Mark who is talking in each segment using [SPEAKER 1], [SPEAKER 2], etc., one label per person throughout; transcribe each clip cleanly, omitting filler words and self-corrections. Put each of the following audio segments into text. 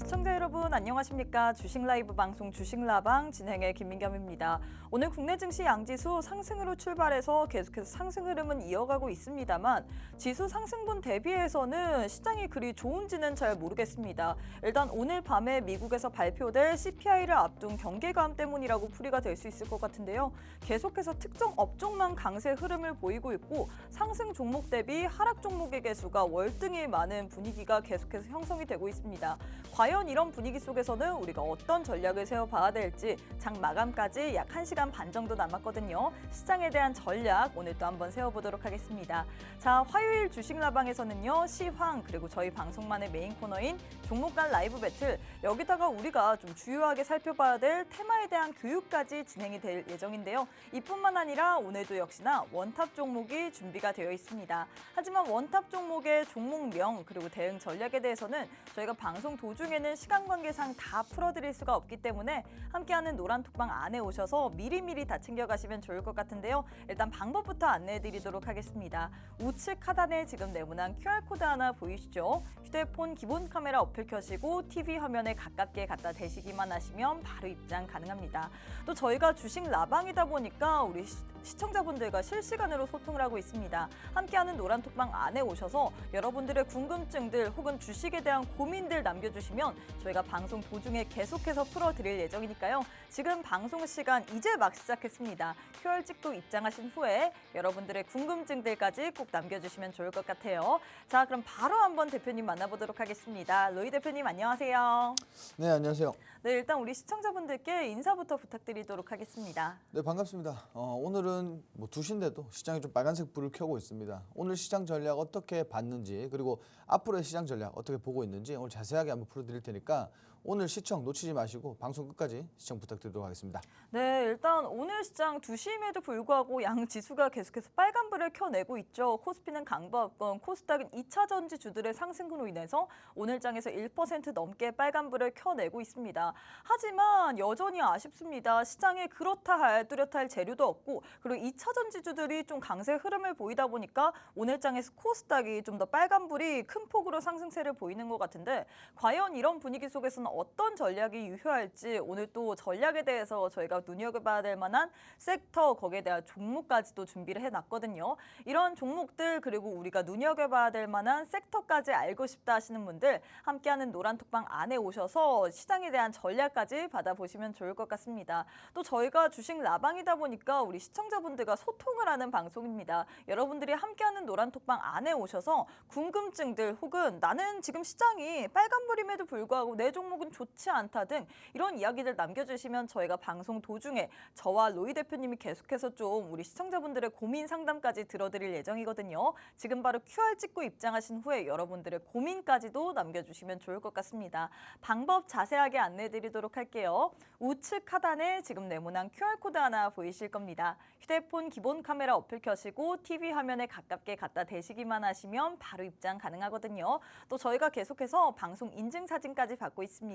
[SPEAKER 1] 시청자 여러분 안녕하십니까. 주식 라이브 방송 주식라방 진행의 김민겸입니다. 오늘 국내 증시 양지수 상승으로 출발해서 계속해서 상승 흐름은 이어가고 있습니다만 지수 상승분 대비해서는 시장이 그리 좋은지는 잘 모르겠습니다. 일단 오늘 밤에 미국에서 발표될 CPI를 앞둔 경계감 때문이라고 풀이가 될 수 있을 것 같은데요. 계속해서 특정 업종만 강세 흐름을 보이고 있고 상승 종목 대비 하락 종목의 개수가 월등히 많은 분위기가 계속해서 형성이 되고 있습니다. 과연 이런 분위기 속에서는 우리가 어떤 전략을 세워봐야 될지 장 마감까지 약 1시간 반 정도 남았거든요. 시장에 대한 전략 오늘 또 한번 세워보도록 하겠습니다. 자, 화요일 주식라방에서는요. 시황 그리고 저희 방송만의 메인 코너인 종목 간 라이브 배틀 여기다가 우리가 좀 주요하게 살펴봐야 될 테마에 대한 교육까지 진행이 될 예정인데요. 이뿐만 아니라 오늘도 역시나 원탑 종목이 준비가 되어 있습니다. 하지만 원탑 종목의 종목명 그리고 대응 전략에 대해서는 저희가 방송 도중에는 시간 관계상 다 풀어드릴 수가 없기 때문에 함께하는 노란톡방 안에 오셔서 미리미리 다 챙겨가시면 좋을 것 같은데요. 일단 방법부터 안내해드리도록 하겠습니다. 우측 하단에 지금 네모난 QR코드 하나 보이시죠? 휴대폰 기본 카메라 어플 켜시고 TV 화면에 가깝게 갖다 대시기만 하시면 바로 입장 가능합니다. 또 저희가 주식 라방이다 보니까 우리 시청자분들과 실시간으로 소통을 하고 있습니다. 함께하는 노란톡방 안에 오셔서 여러분들의 궁금증들 혹은 주식에 대한 고민들 남겨주시면 저희가 방송 도중에 계속해서 풀어드릴 예정이니까요. 지금 방송 시간 이제 막 시작했습니다. QR 찍고 입장하신 후에 여러분들의 궁금증들까지 꼭 남겨주시면 좋을 것 같아요. 자, 그럼 바로 한번 대표님 만나보도록 하겠습니다. 로이 대표님 안녕하세요.
[SPEAKER 2] 네, 안녕하세요.
[SPEAKER 1] 네, 일단 우리 시청자분들께 인사부터 부탁드리도록 하겠습니다.
[SPEAKER 2] 네, 반갑습니다. 오늘은 2시인데도 시장이 좀 빨간색 불을 켜고 있습니다. 오늘 시장 전략 어떻게 봤는지 그리고 앞으로의 시장 전략 어떻게 보고 있는지 오늘 자세하게 한번 풀어드릴 테니까 오늘 시청 놓치지 마시고 방송 끝까지 시청 부탁드리도록 하겠습니다.
[SPEAKER 1] 네, 일단 오늘 시장 2시임에도 불구하고 양 지수가 계속해서 빨간불을 켜내고 있죠. 코스피는 강보합권, 코스닥은 2차 전지 주들의 상승으로 인해서 오늘 장에서 1% 넘게 빨간불을 켜내고 있습니다. 하지만 여전히 아쉽습니다. 시장에 그렇다 할 뚜렷할 재료도 없고 그리고 2차 전지주들이 좀 강세 흐름을 보이다 보니까 오늘 장에서 코스닥이 좀 더 빨간불이 큰 폭으로 상승세를 보이는 것 같은데 과연 이런 분위기 속에서는 어떤 전략이 유효할지 오늘 또 전략에 대해서 저희가 눈여겨봐야 될 만한 섹터 거기에 대한 종목까지도 준비를 해놨거든요. 이런 종목들 그리고 우리가 눈여겨봐야 될 만한 섹터까지 알고 싶다 하시는 분들 함께하는 노란톡방 안에 오셔서 시장에 대한 전략까지 받아보시면 좋을 것 같습니다. 또 저희가 주식 라방이다 보니까 우리 시청자분들과 소통을 하는 방송입니다. 여러분들이 함께하는 노란톡방 안에 오셔서 궁금증들 혹은 나는 지금 시장이 빨간불임에도 불구하고 내 종목은 좋지 않다 등 이런 이야기들 남겨주시면 저희가 방송 도중에 저와 로이 대표님이 계속해서 좀 우리 시청자분들의 고민 상담까지 들어드릴 예정이거든요. 지금 바로 QR 찍고 입장하신 후에 여러분들의 고민까지도 남겨주시면 좋을 것 같습니다. 방법 자세하게 안내드리도록 할게요. 우측 하단에 지금 네모난 QR코드 하나 보이실 겁니다. 휴대폰 기본 카메라 어플 켜시고 TV 화면에 가깝게 갖다 대시기만 하시면 바로 입장 가능하거든요. 또 저희가 계속해서 방송 인증 사진까지 받고 있습니다.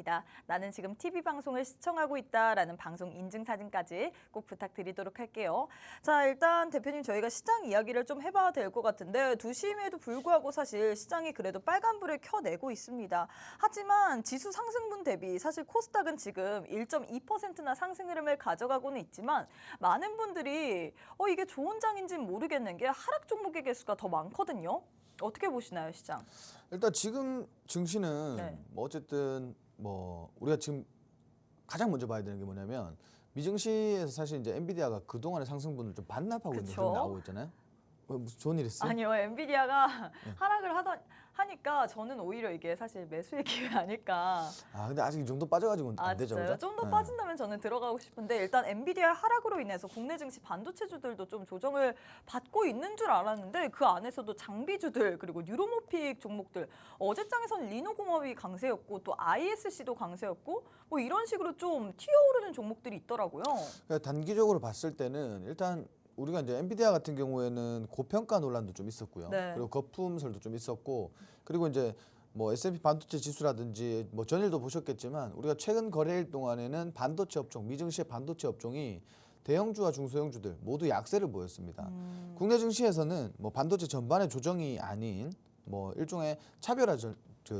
[SPEAKER 1] 나는 지금 TV 방송을 시청하고 있다라는 방송 인증 사진까지 꼭 부탁드리도록 할게요. 자, 일단 대표님 저희가 시장 이야기를 좀 해봐야 될 것 같은데 2시임에도 불구하고 사실 시장이 그래도 빨간불을 켜내고 있습니다. 하지만 지수 상승분 대비 사실 코스닥은 지금 1.2%나 상승 흐름을 가져가고는 있지만 많은 분들이 이게 좋은 장인지는 모르겠는 게 하락 종목의 개수가 더 많거든요. 어떻게 보시나요, 시장?
[SPEAKER 2] 일단 지금 증시는
[SPEAKER 1] 네.
[SPEAKER 2] 어쨌든 우리가 지금 가장 먼저 봐야 되는 게 뭐냐면 미증시에서 사실 이제 엔비디아가 그동안의 상승분을 좀 반납하고 있는 흐름이 나오고 있잖아요. 무슨 좋은 일 있어요?
[SPEAKER 1] 아니요, 엔비디아가 하락을 하니까 저는 오히려 이게 사실 매수의 기회 아닐까.
[SPEAKER 2] 근데 아직 이 정도 빠져가지고는 안 되죠,
[SPEAKER 1] 진짜요?
[SPEAKER 2] 그죠?
[SPEAKER 1] 좀 더 빠진다면 저는 들어가고 싶은데 일단 엔비디아 하락으로 인해서 국내 증시 반도체주들도 좀 조정을 받고 있는 줄 알았는데 그 안에서도 장비주들 그리고 뉴로모픽 종목들 어제장에서는 리노공업이 강세였고 또 ISC도 강세였고 뭐 이런 식으로 좀 튀어오르는 종목들이 있더라고요.
[SPEAKER 2] 그러니까 단기적으로 봤을 때는 일단 우리가 이제 엔비디아 같은 경우에는 고평가 논란도 좀 있었고요.
[SPEAKER 1] 네.
[SPEAKER 2] 그리고 거품설도 좀 있었고, 그리고 이제 S&P 반도체 지수라든지 전일도 보셨겠지만 우리가 최근 거래일 동안에는 반도체 업종, 미증시의 반도체 업종이 대형주와 중소형주들 모두 약세를 보였습니다. 국내 증시에서는 반도체 전반의 조정이 아닌 일종의 차별화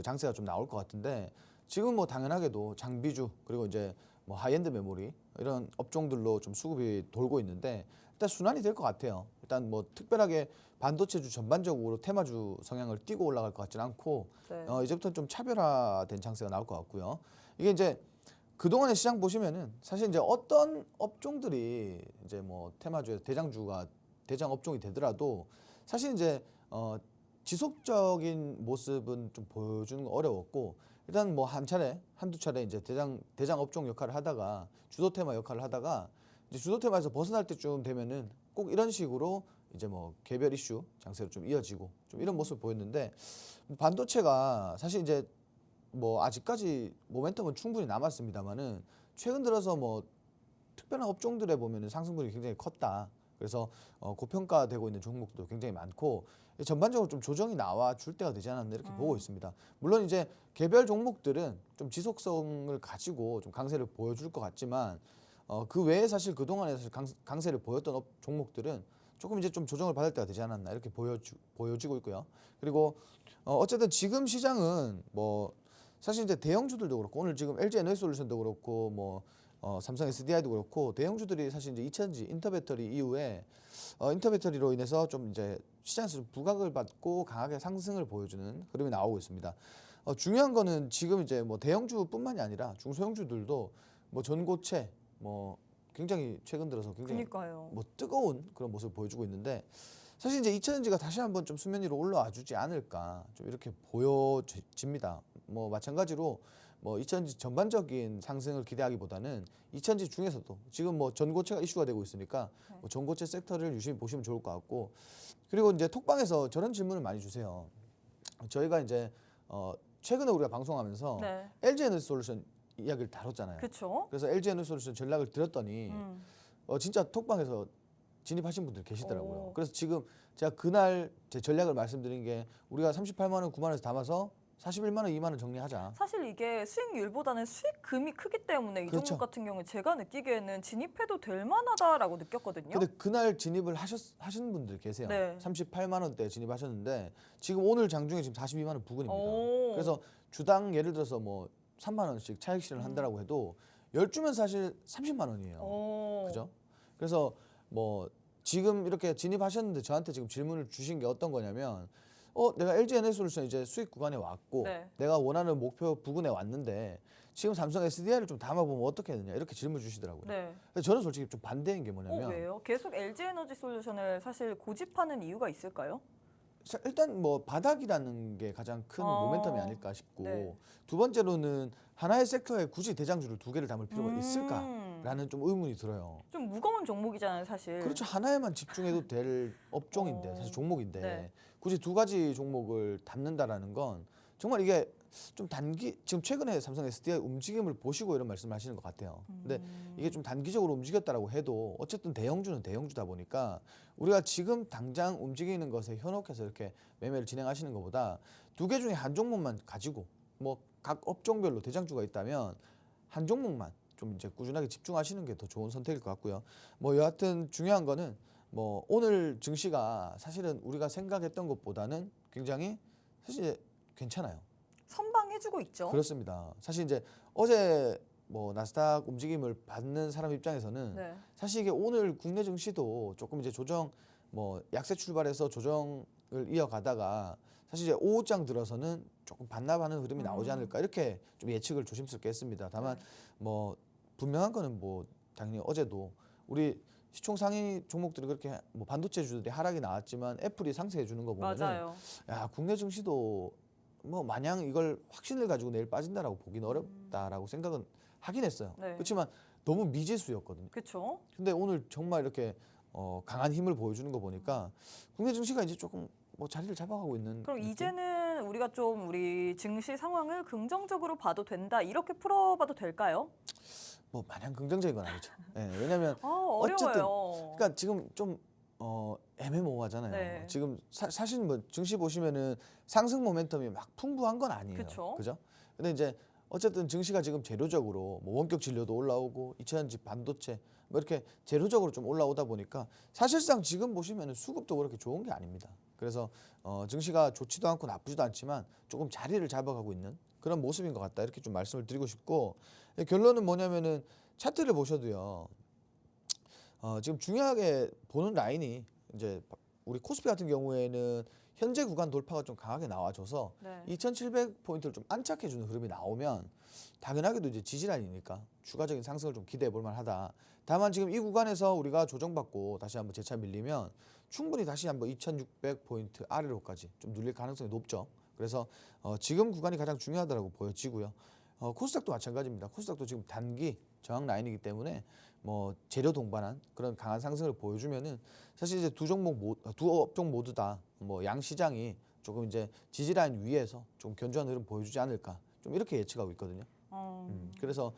[SPEAKER 2] 장세가 좀 나올 것 같은데 지금 뭐 당연하게도 장비주 그리고 이제 뭐 하이엔드 메모리 이런 업종들로 좀 수급이 돌고 있는데 일단 순환이 될 것 같아요. 일단 뭐 특별하게 반도체주 전반적으로 테마주 성향을 띠고 올라갈 것 같지는 않고
[SPEAKER 1] 네.
[SPEAKER 2] 이제부터는 좀 차별화된 장세가 나올 것 같고요. 이게 이제 그동안의 시장 보시면은 사실 이제 어떤 업종들이 이제 뭐 테마주의 대장 업종이 되더라도 사실 이제 지속적인 모습은 좀 보여주는 거 어려웠고 일단 뭐 한두 차례 이제 대장 업종 역할을 하다가 주도 테마 역할을 하다가 이제 주도 테마에서 벗어날 때쯤 되면은 꼭 이런 식으로 이제 뭐 개별 이슈 장세로 좀 이어지고 좀 이런 모습을 보였는데 반도체가 사실 이제 뭐 아직까지 모멘텀은 충분히 남았습니다만은 최근 들어서 뭐 특별한 업종들에 보면은 상승분이 굉장히 컸다. 그래서 고평가되고 있는 종목도 굉장히 많고 전반적으로 좀 조정이 나와 줄 때가 되지 않았나 이렇게 보고 있습니다. 물론 이제 개별 종목들은 좀 지속성을 가지고 좀 강세를 보여줄 것 같지만 그 외에 사실 그동안에 사실 강세를 보였던 종목들은 조금 이제 좀 조정을 받을 때가 되지 않았나 이렇게 보여지고 있고요. 그리고 어쨌든 지금 시장은 뭐 사실 이제 대형주들도 그렇고 오늘 지금 LG 에너지솔루션도 그렇고 뭐 삼성 SDI도 그렇고 대형주들이 사실 이제 2000지 인터배터리 이후에 인터배터리로 인해서 좀 이제 시장에서 좀 부각을 받고 강하게 상승을 보여주는 흐름이 나오고 있습니다. 중요한 거는 지금 이제 뭐 대형주뿐만이 아니라 중소형주들도 뭐 전고체 뭐 굉장히 최근 들어서 굉장히
[SPEAKER 1] 그러니까요.
[SPEAKER 2] 뭐 뜨거운 그런 모습을 보여주고 있는데 사실 이제 2000지가 다시 한번 좀 수면 위로 올라와 주지 않을까 좀 이렇게 보여집니다. 뭐 마찬가지로 뭐 2000지 전반적인 상승을 기대하기보다는 2000지 중에서도 지금 뭐 전고체가 이슈가 되고 있으니까 뭐 전고체 섹터를 유심히 보시면 좋을 것 같고 그리고 이제 톡방에서 저런 질문을 많이 주세요. 저희가 이제 최근에 우리가 방송하면서
[SPEAKER 1] 네.
[SPEAKER 2] LG 에너지솔루션 이야기를 다뤘잖아요.
[SPEAKER 1] 그렇죠.
[SPEAKER 2] 그래서 LG 에너지솔루션 전략을 드렸더니 진짜 톡방에서 진입하신 분들 계시더라고요.
[SPEAKER 1] 오.
[SPEAKER 2] 그래서 지금 제가 그날 제 전략을 말씀드린 게 우리가 38만 원, 9만 원에서 담아서 41만 원, 2만 원 정리하자.
[SPEAKER 1] 사실 이게 수익률보다는 수익금이 크기 때문에 이
[SPEAKER 2] 그렇죠.
[SPEAKER 1] 종목 같은 경우에 제가 느끼기에는 진입해도 될 만하다라고 느꼈거든요.
[SPEAKER 2] 근데 그날 진입을 하신 분들 계세요.
[SPEAKER 1] 네.
[SPEAKER 2] 38만 원대 진입하셨는데 지금 오늘 장중에 지금 42만 원 부근입니다.
[SPEAKER 1] 오.
[SPEAKER 2] 그래서 주당 예를 들어서 뭐 3만 원씩 차익 실현을 한다라고 해도 10주면 사실 30만 원이에요.
[SPEAKER 1] 오.
[SPEAKER 2] 그죠? 그래서 뭐 지금 이렇게 진입하셨는데 저한테 지금 질문을 주신 게 어떤 거냐면 내가 LG 에너지솔루션 이제 수익 구간에 왔고
[SPEAKER 1] 네.
[SPEAKER 2] 내가 원하는 목표 부근에 왔는데 지금 삼성 SDI를 좀 담아보면 어떻게 되느냐 이렇게 질문 주시더라고요.
[SPEAKER 1] 네.
[SPEAKER 2] 근데 저는 솔직히 좀 반대인 게 뭐냐면
[SPEAKER 1] 왜요? 계속 LG 에너지 솔루션을 사실 고집하는 이유가 있을까요?
[SPEAKER 2] 일단 뭐 바닥이라는 게 가장 큰 모멘텀이 아닐까 싶고
[SPEAKER 1] 네.
[SPEAKER 2] 두 번째로는 하나의 섹터에 굳이 대장주를 두 개를 담을 필요가 있을까라는 좀 의문이 들어요.
[SPEAKER 1] 좀 무거운 종목이잖아요, 사실.
[SPEAKER 2] 그렇죠. 하나에만 집중해도 될 업종인데 사실 종목인데
[SPEAKER 1] 네.
[SPEAKER 2] 굳이 두 가지 종목을 담는다라는 건 정말 이게 좀 지금 최근에 삼성 SDI 움직임을 보시고 이런 말씀을 하시는 것 같아요. 근데 이게 좀 단기적으로 움직였다라고 해도 어쨌든 대형주는 대형주다 보니까 우리가 지금 당장 움직이는 것에 현혹해서 이렇게 매매를 진행하시는 것보다 두 개 중에 한 종목만 가지고 뭐 각 업종별로 대장주가 있다면 한 종목만 좀 이제 꾸준하게 집중하시는 게 더 좋은 선택일 것 같고요. 뭐 여하튼 중요한 거는 뭐 오늘 증시가 사실은 우리가 생각했던 것보다는 굉장히 사실 괜찮아요.
[SPEAKER 1] 선방해주고 있죠.
[SPEAKER 2] 그렇습니다. 사실 이제 어제 뭐 나스닥 움직임을 받는 사람 입장에서는
[SPEAKER 1] 네.
[SPEAKER 2] 사실 이게 오늘 국내 증시도 조금 이제 조정 뭐 약세 출발해서 조정을 이어가다가 사실 이제 오후장 들어서는 조금 반납하는 흐름이 나오지 않을까 이렇게 좀 예측을 조심스럽게 했습니다. 다만 뭐 분명한 거는 뭐 당연히 어제도 우리 시총 상위 종목들이 그렇게 뭐 반도체주들이 하락이 나왔지만 애플이 상승해 주는 거 보면은
[SPEAKER 1] 맞아요.
[SPEAKER 2] 야 국내 증시도 뭐 마냥 이걸 확신을 가지고 내일 빠진다라고 보기는 어렵다라고 생각은 하긴 했어요.
[SPEAKER 1] 네.
[SPEAKER 2] 그렇지만 너무 미지수였거든요.
[SPEAKER 1] 그렇죠.
[SPEAKER 2] 근데 오늘 정말 이렇게 강한 힘을 보여주는 거 보니까 국내 증시가 이제 조금 뭐 자리를 잡아가고 있는.
[SPEAKER 1] 그럼
[SPEAKER 2] 느낌?
[SPEAKER 1] 이제는 우리가 좀 우리 증시 상황을 긍정적으로 봐도 된다 이렇게 풀어봐도 될까요?
[SPEAKER 2] 뭐 마냥 긍정적인 건 아니죠. 네, 왜냐하면
[SPEAKER 1] 어려워요.
[SPEAKER 2] 어쨌든 그러니까 지금 좀 애매모호하잖아요.
[SPEAKER 1] 네.
[SPEAKER 2] 지금 사실 뭐 증시 보시면은 상승 모멘텀이 막 풍부한 건 아니에요.
[SPEAKER 1] 그쵸.
[SPEAKER 2] 그죠? 근데 이제 어쨌든 증시가 지금 재료적으로 뭐 원격 진료도 올라오고 2000지 반도체 뭐 이렇게 재료적으로 좀 올라오다 보니까 사실상 지금 보시면은 수급도 그렇게 좋은 게 아닙니다. 그래서 증시가 좋지도 않고 나쁘지도 않지만 조금 자리를 잡아가고 있는 그런 모습인 것 같다. 이렇게 좀 말씀을 드리고 싶고 결론은 뭐냐면은 차트를 보셔도요. 지금 중요하게 보는 라인이 이제 우리 코스피 같은 경우에는 현재 구간 돌파가 좀 강하게 나와줘서
[SPEAKER 1] 네.
[SPEAKER 2] 2,700포인트를 좀 안착해주는 흐름이 나오면 당연하게도 이제 지지라인이니까 추가적인 상승을 좀 기대해 볼 만하다. 다만 지금 이 구간에서 우리가 조정받고 다시 한번 재차 밀리면 충분히 다시 한번 2,600포인트 아래로까지 좀 눌릴 가능성이 높죠. 그래서 지금 구간이 가장 중요하다고 보여지고요. 코스닥도 마찬가지입니다. 코스닥도 지금 단기 저항 라인이기 때문에 뭐 재료 동반한 그런 강한 상승을 보여주면은 사실 이제 두 업종 모두 다 뭐 양 시장이 조금 이제 지지 라인 위에서 좀 견조한 흐름 보여주지 않을까 좀 이렇게 예측하고 있거든요. 그래서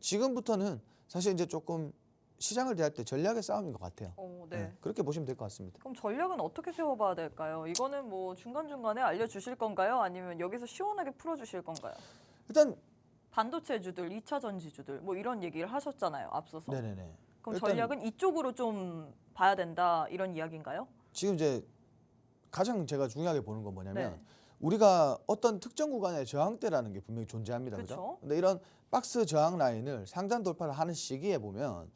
[SPEAKER 2] 지금부터는 사실 이제 조금 시장을 대할 때 전략의 싸움인 것 같아요.
[SPEAKER 1] 네.
[SPEAKER 2] 네, 그렇게 보시면 될 것 같습니다.
[SPEAKER 1] 그럼 전략은 어떻게 세워봐야 될까요? 이거는 뭐 중간중간에 알려주실 건가요? 아니면 여기서 시원하게 풀어주실 건가요?
[SPEAKER 2] 일단
[SPEAKER 1] 반도체주들, 2차 전지주들 뭐 이런 얘기를 하셨잖아요. 앞서서.
[SPEAKER 2] 네네네.
[SPEAKER 1] 그럼
[SPEAKER 2] 일단
[SPEAKER 1] 전략은 이쪽으로 좀 봐야 된다 이런 이야기인가요?
[SPEAKER 2] 지금 이제 가장 제가 중요하게 보는 건 뭐냐면
[SPEAKER 1] 네.
[SPEAKER 2] 우리가 어떤 특정 구간의 저항대라는 게 분명히 존재합니다.
[SPEAKER 1] 그쵸.
[SPEAKER 2] 그죠? 근데 이런 박스 저항 라인을 상단 돌파를 하는 시기에 보면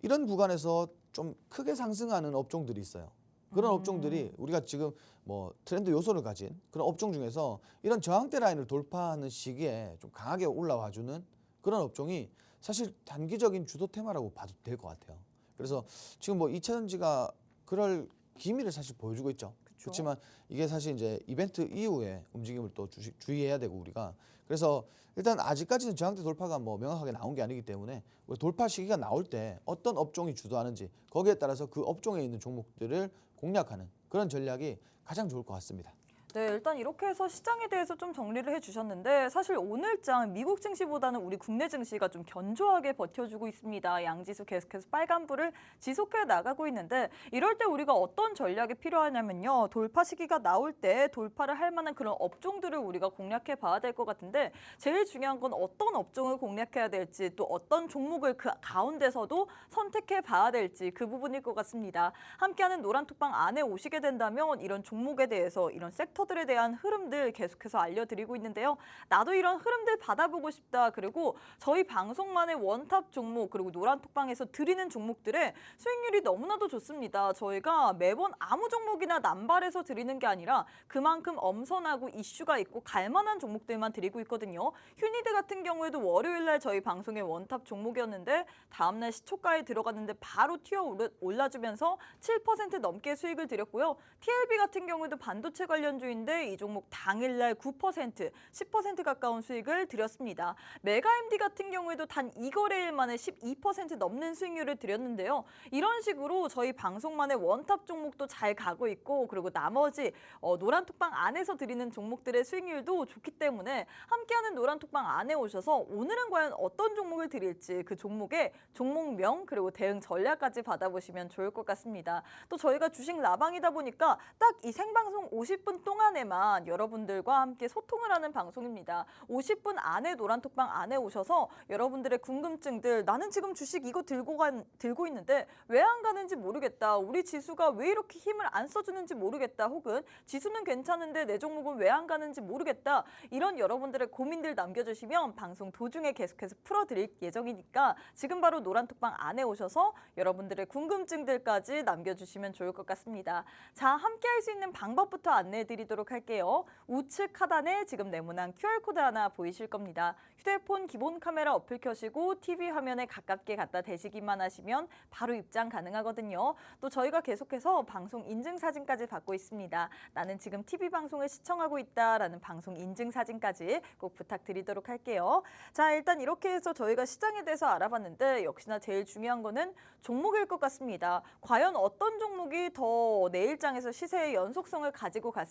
[SPEAKER 2] 이런 구간에서 좀 크게 상승하는 업종들이 있어요. 그런 업종들이 우리가 지금 뭐 트렌드 요소를 가진 그런 업종 중에서 이런 저항대 라인을 돌파하는 시기에 좀 강하게 올라와주는 그런 업종이 사실 단기적인 주도 테마라고 봐도 될 것 같아요. 그래서 지금 뭐 2차전지가 그럴 기미를 사실 보여주고 있죠. 그렇지만 이게 사실 이제 이벤트 이후에 움직임을 또 주의해야 되고 우리가 그래서 일단 아직까지는 저항대 돌파가 뭐 명확하게 나온 게 아니기 때문에 우리 돌파 시기가 나올 때 어떤 업종이 주도하는지 거기에 따라서 그 업종에 있는 종목들을 공략하는 그런 전략이 가장 좋을 것 같습니다.
[SPEAKER 1] 네, 일단 이렇게 해서 시장에 대해서 좀 정리를 해주셨는데 사실 오늘장 미국 증시보다는 우리 국내 증시가 좀 견조하게 버텨주고 있습니다. 양지수 계속해서 빨간불을 지속해 나가고 있는데 이럴 때 우리가 어떤 전략이 필요하냐면요. 돌파 시기가 나올 때 돌파를 할 만한 그런 업종들을 우리가 공략해 봐야 될 것 같은데 제일 중요한 건 어떤 업종을 공략해야 될지 또 어떤 종목을 그 가운데서도 선택해 봐야 될지 그 부분일 것 같습니다. 함께하는 노란톡방 안에 오시게 된다면 이런 종목에 대해서 이런 섹터들에 대한 흐름들 계속해서 알려드리고 있는데요. 나도 이런 흐름들 받아보고 싶다. 그리고 저희 방송만의 원탑 종목 그리고 노란톡방에서 드리는 종목들의 수익률이 너무나도 좋습니다. 저희가 매번 아무 종목이나 남발해서 드리는 게 아니라 그만큼 엄선하고 이슈가 있고 갈만한 종목들만 드리고 있거든요. 휴니드 같은 경우에도 월요일날 저희 방송의 원탑 종목이었는데 다음날 시초가에 들어갔는데 바로 튀어 올라주면서 7% 넘게 수익을 드렸고요. TLB 같은 경우에도 반도체 관련주인데 이 종목 당일날 9%, 10% 가까운 수익을 드렸습니다. 메가MD 같은 경우에도 단 2거래일 만에 12% 넘는 수익률을 드렸는데요. 이런 식으로 저희 방송만의 원탑 종목도 잘 가고 있고 그리고 나머지 노란톡방 안에서 드리는 종목들의 수익률도 좋기 때문에 함께하는 노란톡방 안에 오셔서 오늘은 과연 어떤 종목을 드릴지 그 종목의 종목명 그리고 대응 전략까지 받아보시면 좋을 것 같습니다. 또 저희가 주식 라방이다 보니까 딱 이 생방송 50분 동안에만 여러분들과 함께 소통을 하는 방송입니다. 50분 안에 노란톡방 안에 오셔서 여러분들의 궁금증들 나는 지금 주식 이거 들고 있는데 왜 안 가는지 모르겠다. 우리 지수가 왜 이렇게 힘을 안 써주는지 모르겠다. 혹은 지수는 괜찮은데 내 종목은 왜 안 가는지 모르겠다. 이런 여러분들의 고민들 남겨주시면 방송 도중에 계속해서 풀어드릴 예정이니까 지금 바로 노란톡방 안에 오셔서 여러분들의 궁금증들까지 남겨주시면 좋을 것 같습니다. 자, 함께 할 수 있는 방법부터 안내해드리도록 할게요. 우측 하단에 지금 네모난 QR코드 하나 보이실 겁니다. 휴대폰 기본 카메라 어플 켜시고 TV 화면에 가깝게 갖다 대시기만 하시면 바로 입장 가능하거든요. 또 저희가 계속해서 방송 인증 사진까지 받고 있습니다. 나는 지금 TV 방송을 시청하고 있다라는 방송 인증 사진까지 꼭 부탁드리도록 할게요. 자, 일단 이렇게 해서 저희가 시장에 대해서 알아봤는데 역시나 제일 중요한 거는 종목일 것 같습니다. 과연 어떤 종목이 더 내일장에서 시세의 연속성을 가지고 갈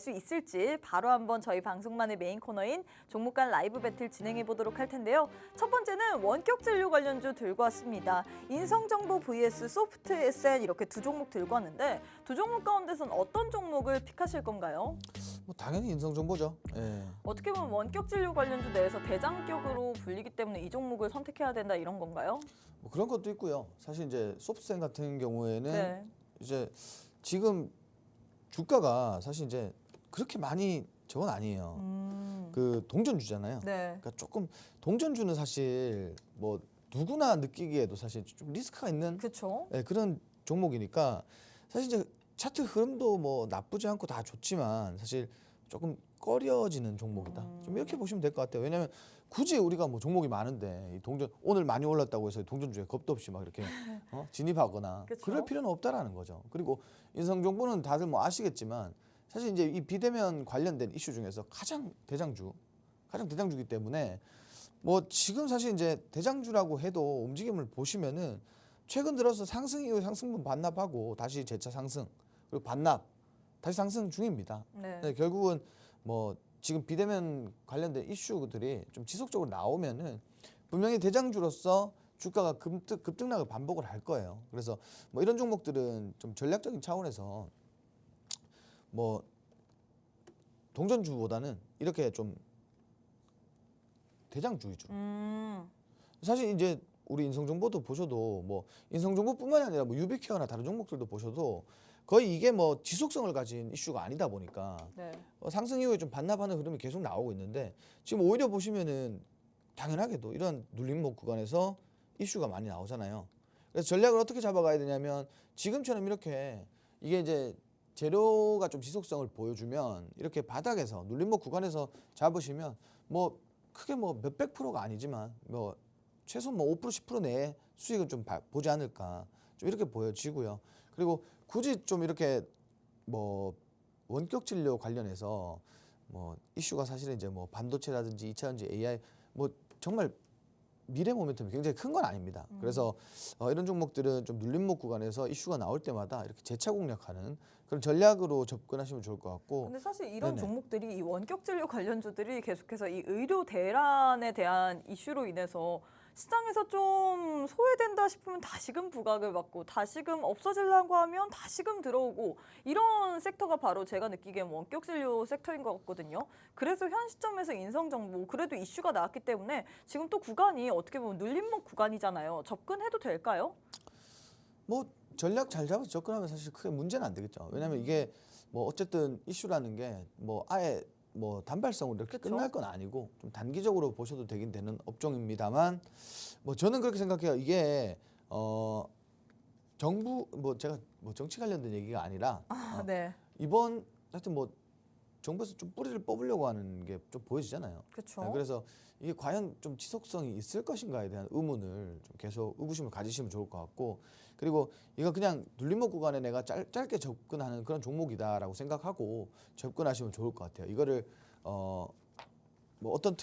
[SPEAKER 1] 수 있을지 바로 한번 저희 방송만의 메인 코너인 종목 간 라이브 배틀 진행해 보도록 할 텐데요. 첫 번째는 원격 진료 관련주 들고 왔습니다. 인성정보 vs 소프트 SN 이렇게 두 종목 들고 왔는데 두 종목 가운데선 어떤 종목을 픽하실 건가요?
[SPEAKER 2] 뭐 당연히 인성정보죠. 예.
[SPEAKER 1] 어떻게 보면 원격 진료 관련주 내에서 대장격으로 불리기 때문에 이 종목을 선택해야 된다 이런 건가요?
[SPEAKER 2] 뭐 그런 것도 있고요. 사실 이제 소프트센 같은 경우에는
[SPEAKER 1] 네.
[SPEAKER 2] 이제 지금 주가가 사실 이제 그렇게 많이 저건 아니에요. 그 동전주잖아요.
[SPEAKER 1] 네.
[SPEAKER 2] 그러니까 조금 동전주는 사실 뭐 누구나 느끼기에도 사실 좀 리스크가 있는
[SPEAKER 1] 그렇죠.
[SPEAKER 2] 네, 그런 종목이니까 사실 이제 차트 흐름도 뭐 나쁘지 않고 다 좋지만 사실 조금 꺼려지는 종목이다. 좀 이렇게 보시면 될 것 같아요. 왜냐하면 굳이 우리가 뭐 종목이 많은데 이 동전 오늘 많이 올랐다고 해서 동전주에 겁도 없이 막 이렇게 진입하거나
[SPEAKER 1] 그쵸.
[SPEAKER 2] 그럴 필요는 없다라는 거죠. 그리고 인성정보는 다들 뭐 아시겠지만 사실 이제 이 비대면 관련된 이슈 중에서 가장 대장주기 때문에 뭐 지금 사실 이제 대장주라고 해도 움직임을 보시면은 최근 들어서 상승 이후 상승분 반납하고 다시 재차 상승 그리고 반납 다시 상승 중입니다.
[SPEAKER 1] 네.
[SPEAKER 2] 네, 결국은 뭐 지금 비대면 관련된 이슈들이 좀 지속적으로 나오면은 분명히 대장주로서 주가가 급등락을 반복을 할 거예요. 그래서 뭐 이런 종목들은 좀 전략적인 차원에서 뭐 동전주보다는 이렇게 좀 대장주 위주로. 사실 이제 우리 인성정보도 보셔도 뭐 인성정보뿐만이 아니라 뭐 유비케어나 다른 종목들도 보셔도 거의 이게 뭐 지속성을 가진 이슈가 아니다 보니까
[SPEAKER 1] 네.
[SPEAKER 2] 상승 이후에 좀 반납하는 흐름이 계속 나오고 있는데 지금 오히려 보시면은 당연하게도 이런 눌림목 구간에서 이슈가 많이 나오잖아요. 그래서 전략을 어떻게 잡아가야 되냐면 지금처럼 이렇게 이게 이제 재료가 좀 지속성을 보여주면 이렇게 바닥에서 눌림목 구간에서 잡으시면 뭐 크게 뭐 몇백 프로가 아니지만 뭐 최소 뭐 5% 10% 내에 수익은 좀 보지 않을까 좀 이렇게 보여지고요. 그리고 굳이 좀 이렇게 뭐 원격 진료 관련해서 뭐 이슈가 사실은 이제 뭐 반도체라든지 2차전지 AI 뭐 정말 미래 모멘텀이 굉장히 큰 건 아닙니다. 그래서 이런 종목들은 좀 눌림목 구간에서 이슈가 나올 때마다 이렇게 재차 공략하는 그런 전략으로 접근하시면 좋을 것 같고.
[SPEAKER 1] 근데 사실 이런
[SPEAKER 2] 네네.
[SPEAKER 1] 종목들이 이 원격 진료 관련주들이 계속해서 이 의료 대란에 대한 이슈로 인해서 시장에서 좀 소외된다 싶으면 다시금 부각을 받고 다시금 없어지려고 하면 다시금 들어오고 이런 섹터가 바로 제가 느끼기엔 원격 진료 섹터인 것 같거든요. 그래서 현 시점에서 인성정보 그래도 이슈가 나왔기 때문에 지금 또 구간이 어떻게 보면 눌림목 구간이잖아요. 접근해도 될까요?
[SPEAKER 2] 뭐 전략 잘 잡아서 접근하면 사실 크게 문제는 안 되겠죠. 왜냐하면 이게 뭐 어쨌든 이슈라는 게 뭐 아예 뭐 단발성으로 이렇게
[SPEAKER 1] 그쵸.
[SPEAKER 2] 끝날 건 아니고 좀 단기적으로 보셔도 되긴 되는 업종입니다만 뭐 저는 그렇게 생각해요. 이게 정부 뭐 제가 뭐 정치 관련된 얘기가 아니라
[SPEAKER 1] 네.
[SPEAKER 2] 이번 하여튼 뭐 정부에서 좀 뿌리를 뽑으려고 하는 게 좀 보여지잖아요.
[SPEAKER 1] 그렇죠.
[SPEAKER 2] 네, 그래서 이게 과연 좀 지속성이 있을 것인가에 대한 의문을 좀 계속 의구심을 가지시면 좋을 것 같고 그리고 이거 그냥 눌림목 구간에 내가 짧게 접근하는 그런 종목이다라고 생각하고 접근하시면 좋을 것 같아요. 이거를 뭐 어떤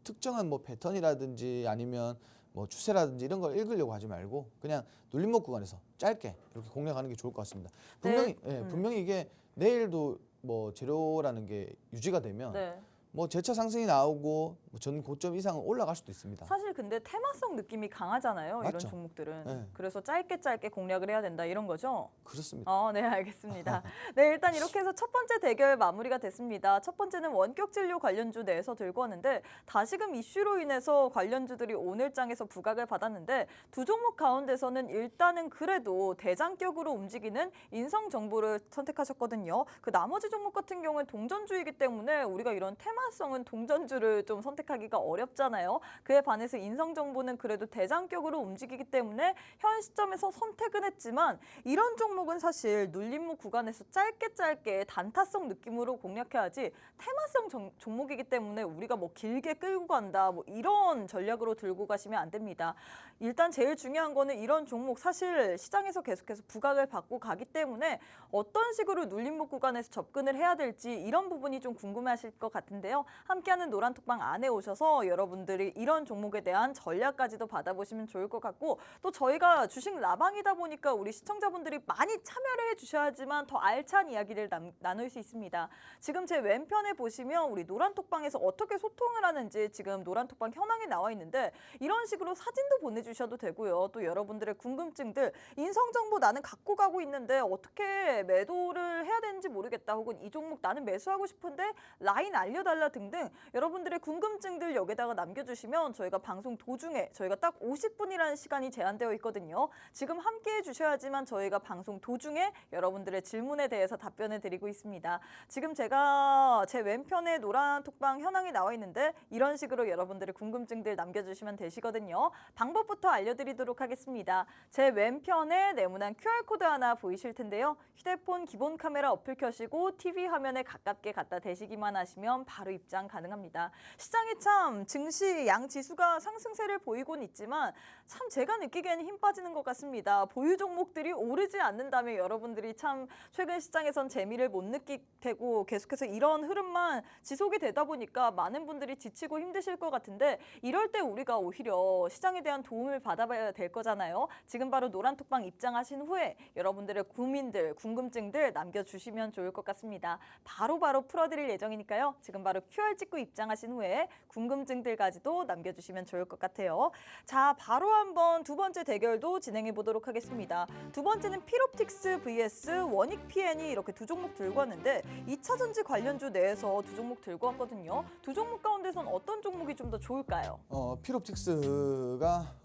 [SPEAKER 2] 특정한 뭐 패턴이라든지 아니면 뭐 추세라든지 이런 걸 읽으려고 하지 말고 그냥 눌림목 구간에서 짧게 이렇게 공략하는 게 좋을 것 같습니다. 분명히 분명히 이게 내일도 뭐 재료라는 게 유지가 되면
[SPEAKER 1] 네.
[SPEAKER 2] 뭐 재차 상승이 나오고 뭐 전 고점 이상은 올라갈 수도 있습니다.
[SPEAKER 1] 사실 근데 테마성 느낌이 강하잖아요. 이런
[SPEAKER 2] 맞죠.
[SPEAKER 1] 종목들은.
[SPEAKER 2] 네.
[SPEAKER 1] 그래서 짧게 공략을 해야 된다 이런 거죠?
[SPEAKER 2] 그렇습니다.
[SPEAKER 1] 네, 알겠습니다. 네, 일단 이렇게 해서 첫 번째 대결 마무리가 됐습니다. 첫 번째는 원격 진료 관련주 내에서 들고 왔는데 다시금 이슈로 인해서 관련주들이 오늘장에서 부각을 받았는데 두 종목 가운데서는 일단은 그래도 대장격으로 움직이는 인성정보를 선택하셨거든요. 그 나머지 종목 같은 경우는 동전주이기 때문에 우리가 이런 테마성은 동전주를 좀 선택하기가 어렵잖아요. 그에 반해서 인성정보는 그래도 대장격으로 움직이기 때문에 현 시점에서 선택은 했지만 이런 종목은 사실 눌림목 구간에서 짧게 단타성 느낌으로 공략해야지 테마성 종목이기 때문에 우리가 뭐 길게 끌고 간다 뭐 이런 전략으로 들고 가시면 안 됩니다. 일단 제일 중요한 거는 이런 종목 사실 시장에서 계속해서 부각을 받고 가기 때문에 어떤 식으로 눌림목 구간에서 접근을 해야 될지 이런 부분이 좀 궁금하실 것 같은데요. 함께하는 노란톡방 안에 오셔서 여러분들이 이런 종목에 대한 전략까지도 받아보시면 좋을 것 같고 또 저희가 주식 라방이다 보니까 우리 시청자분들이 많이 참여를 해주셔야지만 더 알찬 이야기를 나눌 수 있습니다. 지금 제 왼편에 보시면 우리 노란톡방에서 어떻게 소통을 하는지 지금 노란톡방 현황이 나와 있는데 이런 식으로 사진도 보내주셔도 되고요. 또 여러분들의 궁금증들 인성정보 나는 갖고 가고 있는데 어떻게 매도를 해야 되는지 모르겠다 혹은 이 종목 나는 매수하고 싶은데 라인 알려달라 코스피나 등등 여러분들의 궁금증들 여기다가 남겨주시면 저희가 방송 도중에 저희가 딱 50분이라는 시간이 제한되어 있거든요. 지금 함께해 주셔야지만 저희가 방송 도중에 여러분들의 질문에 대해서 답변을 드리고 있습니다. 지금 제가 제 왼편에 노란 톡방 현황이 나와 있는데 이런 식으로 여러분들의 궁금증들 남겨주시면 되시거든요. 방법부터 알려드리도록 하겠습니다. 제 왼편에 네모난 QR코드 하나 보이실 텐데요. 휴대폰 기본 카메라 어플 켜시고 TV 화면에 가깝게 갖다 대시기만 하시면 바로 입장 가능합니다. 시장이 참 증시 양 지수가 상승세를 보이곤 있지만 참 제가 느끼기에는 힘 빠지는 것 같습니다. 보유 종목들이 오르지 않는다면 여러분들이 참 최근 시장에선 재미를 못 느끼고 계속해서 이런 흐름만 지속이 되다 보니까 많은 분들이 지치고 힘드실 것 같은데 이럴 때 우리가 오히려 시장에 대한 도움을 받아봐야 될 거잖아요. 지금 바로 노란톡방 입장하신 후에 여러분들의 고민들, 궁금증들 남겨주시면 좋을 것 같습니다. 바로바로 풀어드릴 예정이니까요. 지금 바로 QR 찍고 입장하신 후에 궁금증들까지도 남겨주시면 좋을 것 같아요. 자, 바로 한번 두 번째 대결도 진행해 보도록 하겠습니다. 두 번째는 필옵틱스 vs 원익 PN이 이렇게 두 종목 들고 왔는데 2차 전지 관련주 내에서 두 종목 들고 왔거든요. 두 종목 가운데선 어떤 종목이 좀 더 좋을까요?
[SPEAKER 2] 필옵틱스가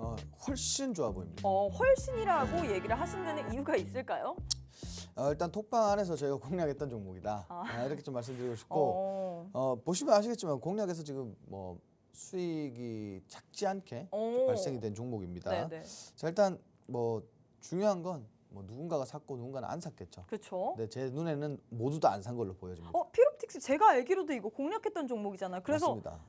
[SPEAKER 2] 훨씬 좋아 보입니다.
[SPEAKER 1] 훨씬이라고 얘기를 하신 데는 이유가 있을까요?
[SPEAKER 2] 일단 톡방 안에서 저희가 공략했던 종목이다. 이렇게 좀 말씀드리고 싶고 보시면 아시겠지만 공략에서 지금 뭐 수익이 작지 않게 발생이 된 종목입니다.
[SPEAKER 1] 네네.
[SPEAKER 2] 자, 일단 뭐 중요한 건 뭐 누군가가 샀고 누군가는 안 샀겠죠.
[SPEAKER 1] 그렇죠.
[SPEAKER 2] 근데 제 눈에는 모두 다 안 산 걸로 보여집니다.
[SPEAKER 1] 필옵틱스 제가 알기로도 이거 공략했던 종목이잖아요. 그래서
[SPEAKER 2] 맞습니다.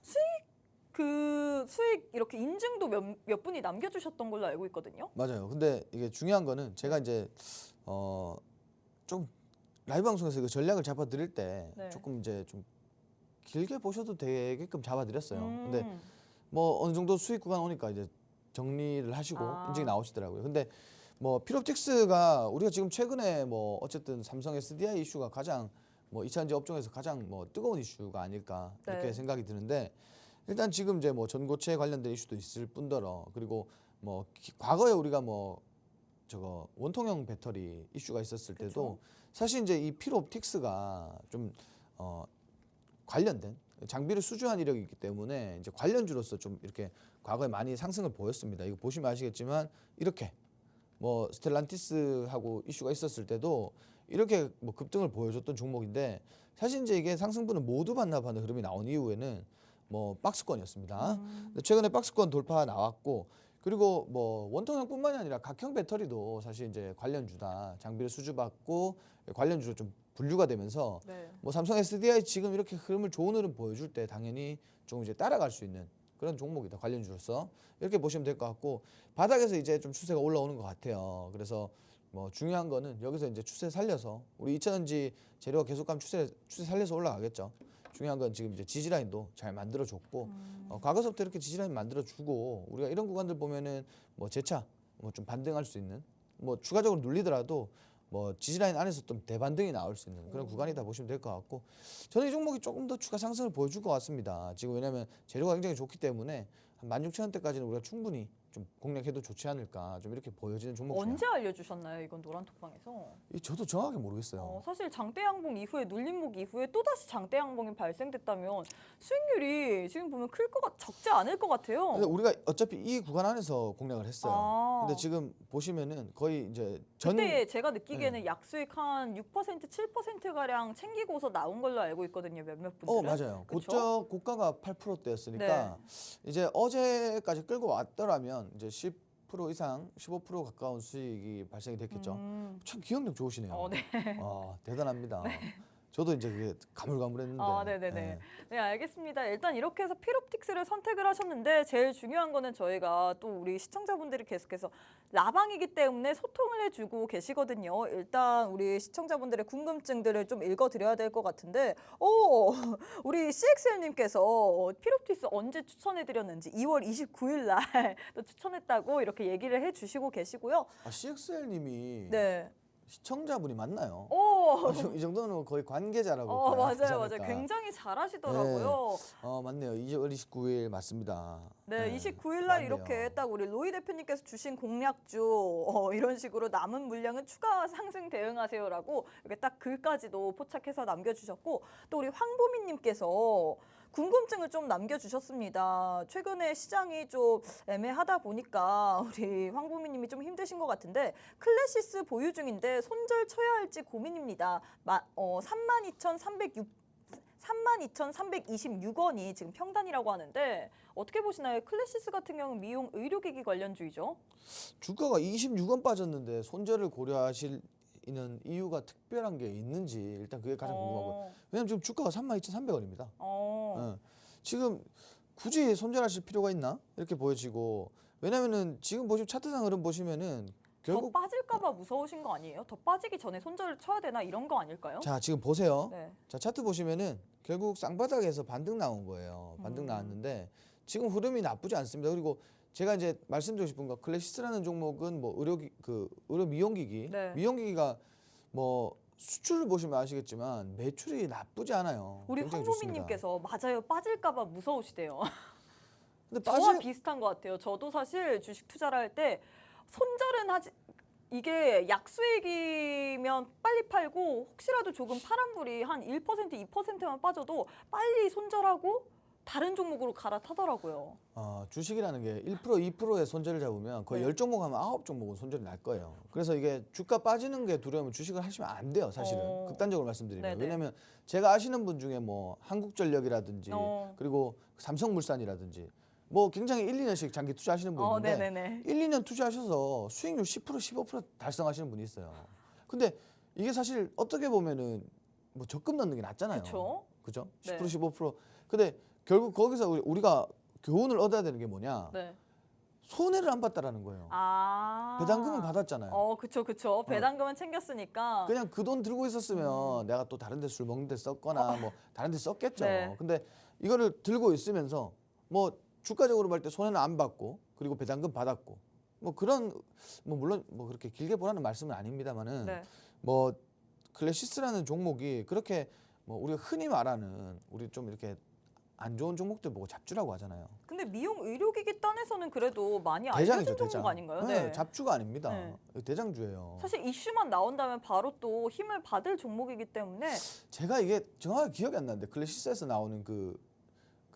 [SPEAKER 1] 수익 이렇게 인증도 몇 분이 남겨주셨던 걸로 알고 있거든요.
[SPEAKER 2] 맞아요. 근데 이게 중요한 거는 제가 이제 좀 라이브 방송에서 이거 전략을 잡아드릴 때
[SPEAKER 1] 네.
[SPEAKER 2] 조금 이제 좀 길게 보셔도 되게끔 잡아드렸어요. 근데 뭐 어느 정도 수익 구간 오니까 이제 정리를 하시고 인증이 나오시더라고요. 근데 뭐 필옵틱스가 우리가 지금 최근에 뭐 어쨌든 삼성 SDI 이슈가 가장 뭐 2차전지 업종에서 가장 뭐 뜨거운 이슈가 아닐까 이렇게
[SPEAKER 1] 네.
[SPEAKER 2] 생각이 드는데 일단 지금 이제 뭐 전고체 관련된 이슈도 있을 뿐더러 그리고 뭐 과거에 우리가 뭐 저거 원통형 배터리 이슈가 있었을 때도 사실 이제 이 필옵틱스가 좀 관련된 장비를 수주한 이력이기 때문에 이제 관련주로서 좀 이렇게 과거에 많이 상승을 보였습니다. 이거 보시면 아시겠지만 이렇게 뭐 스텔란티스하고 이슈가 있었을 때도 이렇게 뭐 급등을 보여줬던 종목인데 사실 이제 이게 상승분을 모두 반납하는 흐름이 나온 이후에는 뭐 박스권이었습니다. 근데 최근에 박스권 돌파 나왔고 그리고 뭐 원통형뿐만이 아니라 각형 배터리도 사실 이제 관련주다 장비를 수주받고 관련주로 좀 분류가 되면서 뭐 삼성 SDI 지금 이렇게 흐름을 좋은 흐름 보여줄 때 당연히 좀 이제 따라갈 수 있는 그런 종목이다 관련주로서 이렇게 보시면 될 것 같고 바닥에서 이제 좀 추세가 올라오는 것 같아요. 그래서 뭐 중요한 거는 여기서 이제 추세 살려서 우리 2차전지 재료가 계속 가면 추세 살려서 올라가겠죠. 중요한 건 지금 이제 지지라인도 잘 만들어줬고 과거서부터 이렇게 지지라인 만들어주고 우리가 이런 구간들 보면은 뭐 재차 뭐 좀 반등할 수 있는 뭐 추가적으로 눌리더라도 뭐 지지라인 안에서 좀 대반등이 나올 수 있는 그런 구간이다 보시면 될 것 같고 저는 이 종목이 조금 더 추가 상승을 보여줄 것 같습니다. 지금 왜냐하면 재료가 굉장히 좋기 때문에 한 16,000원대까지는 우리가 충분히 좀 공략해도 좋지 않을까 좀 이렇게 보여지는 종목 중에
[SPEAKER 1] 언제 알려주셨나요? 이건 노란톡방에서.
[SPEAKER 2] 저도 정확히 모르겠어요.
[SPEAKER 1] 사실 장대 양봉 이후에 눌림목 이후에 또다시 장대 양봉이 발생됐다면 수익률이 지금 보면 적지 않을 것 같아요.
[SPEAKER 2] 근데 우리가 어차피 이 구간 안에서 공략을 했어요. 근데 지금 보시면은 거의 이제
[SPEAKER 1] 그때 제가 느끼기에는 약수익 한 6%, 7%가량 챙기고서 나온 걸로 알고 있거든요. 몇몇 분들은.
[SPEAKER 2] 맞아요.
[SPEAKER 1] 그쵸?
[SPEAKER 2] 고가가 8%대였으니까 이제 어제까지 끌고 왔더라면 이제 10% 이상, 15% 가까운 수익이 발생이 됐겠죠. 참 기억력 좋으시네요.
[SPEAKER 1] 네.
[SPEAKER 2] 대단합니다. 저도 이제 그게 가물가물했는데.
[SPEAKER 1] 네네네. 네, 알겠습니다. 일단 이렇게 해서 필옵틱스를 선택을 하셨는데 제일 중요한 거는 저희가 또 우리 시청자분들이 계속해서 라방이기 때문에 소통을 해주고 계시거든요. 일단 우리 시청자분들의 궁금증들을 좀 읽어드려야 될 것 같은데 우리 CXL님께서 필옵틱스 언제 추천해드렸는지 2월 29일 날 또 추천했다고 이렇게 얘기를 해주시고 계시고요.
[SPEAKER 2] CXL님이
[SPEAKER 1] 네.
[SPEAKER 2] 시청자분이 맞나요?
[SPEAKER 1] 오.
[SPEAKER 2] 이 정도는 거의 관계자라고
[SPEAKER 1] 맞아요. 굉장히 잘하시더라고요.
[SPEAKER 2] 맞네요. 2월 29일 맞습니다.
[SPEAKER 1] 네, 29일 날
[SPEAKER 2] 맞네요.
[SPEAKER 1] 이렇게 딱 우리 로이 대표님께서 주신 공략주 이런 식으로 남은 물량은 추가 상승 대응하세요라고 이렇게 딱 글까지도 포착해서 남겨주셨고 또 우리 황보미님께서 궁금증을 좀 남겨주셨습니다. 최근에 시장이 좀 애매하다 보니까 우리 황보미님이 좀 힘드신 것 같은데 클래시스 보유 중인데 손절 쳐야 할지 고민입니다. 32,326원이 지금 평단이라고 하는데 어떻게 보시나요? 클래시스 같은 경우는 미용 의료기기 관련주이죠.
[SPEAKER 2] 주가가 26원 빠졌는데 손절을 고려하시는 이유가 특별한 게 있는지 일단 그게 가장 궁금하고요. 왜냐면 지금 주가가 32,300원입니다. 지금 굳이 손절하실 필요가 있나? 이렇게 보여지고 왜냐면은 지금 보시면 차트상 흐름 보시면은 결국
[SPEAKER 1] 더 빠질까봐 무서우신 거 아니에요? 더 빠지기 전에 손절을 쳐야 되나 이런 거 아닐까요?
[SPEAKER 2] 자 지금 보세요.
[SPEAKER 1] 네.
[SPEAKER 2] 자 차트 보시면은 결국 쌍바닥에서 반등 나온 거예요. 반등 나왔는데 지금 흐름이 나쁘지 않습니다. 그리고 제가 이제 말씀드리고 싶은 거 클래시스라는 종목은 뭐 의료 미용기기,
[SPEAKER 1] 네.
[SPEAKER 2] 미용기기가 뭐 수출을 보시면 아시겠지만 매출이 나쁘지 않아요.
[SPEAKER 1] 우리
[SPEAKER 2] 굉장히 좋습니다.
[SPEAKER 1] 황보미님께서 맞아요 빠질까봐 무서우시대요.
[SPEAKER 2] 근데
[SPEAKER 1] 저와 비슷한 것 같아요. 저도 사실 주식 투자를 할 때 손절은 하지 이게 약수익이면 빨리 팔고 혹시라도 조금 파란불이 한 1%, 2%만 빠져도 빨리 손절하고 다른 종목으로 갈아타더라고요.
[SPEAKER 2] 주식이라는 게 1%, 2%의 손절을 잡으면 거의
[SPEAKER 1] 네.
[SPEAKER 2] 10종목 하면 9종목은 손절이 날 거예요. 그래서 이게 주가 빠지는 게 두려우면 주식을 하시면 안 돼요, 사실은. 극단적으로 말씀드리면.
[SPEAKER 1] 네네.
[SPEAKER 2] 왜냐면 제가 아시는 분 중에 뭐 한국전력이라든지 그리고 삼성물산이라든지 뭐 굉장히 1, 2년씩 장기 투자하시는 분이 있는데
[SPEAKER 1] 네네네.
[SPEAKER 2] 1, 2년 투자하셔서 수익률 10%, 15% 달성하시는 분이 있어요. 근데 이게 사실 어떻게 보면은 뭐 적금 넣는 게 낫잖아요.
[SPEAKER 1] 그쵸?
[SPEAKER 2] 그죠? 10%,
[SPEAKER 1] 네.
[SPEAKER 2] 15%. 근데 결국 거기서 우리가 교훈을 얻어야 되는 게 뭐냐?
[SPEAKER 1] 네.
[SPEAKER 2] 손해를 안 봤다라는 거예요. 배당금은 받았잖아요.
[SPEAKER 1] 그쵸. 배당금은 챙겼으니까.
[SPEAKER 2] 그냥 그 돈 들고 있었으면 내가 또 다른 데 술 먹는 데 썼거나 뭐 다른 데 썼겠죠.
[SPEAKER 1] 네.
[SPEAKER 2] 근데 이거를 들고 있으면서 뭐 주가적으로 볼 때 손해는 안 받고 그리고 배당금 받았고 뭐 그런 뭐 물론 뭐 그렇게 길게 보라는 말씀은 아닙니다만은
[SPEAKER 1] 네.
[SPEAKER 2] 뭐 클래시스라는 종목이 그렇게 뭐 우리가 흔히 말하는 우리 좀 이렇게 안 좋은 종목들 보고 잡주라고 하잖아요.
[SPEAKER 1] 근데 미용 의료기기 딴에서는 그래도 많이 알려진 종목 아닌가요?
[SPEAKER 2] 네, 잡주가 아닙니다.
[SPEAKER 1] 네.
[SPEAKER 2] 대장주예요.
[SPEAKER 1] 사실 이슈만 나온다면 바로 또 힘을 받을 종목이기 때문에
[SPEAKER 2] 제가 이게 정확하게 기억이 안 나는데 클래시스에서 나오는 그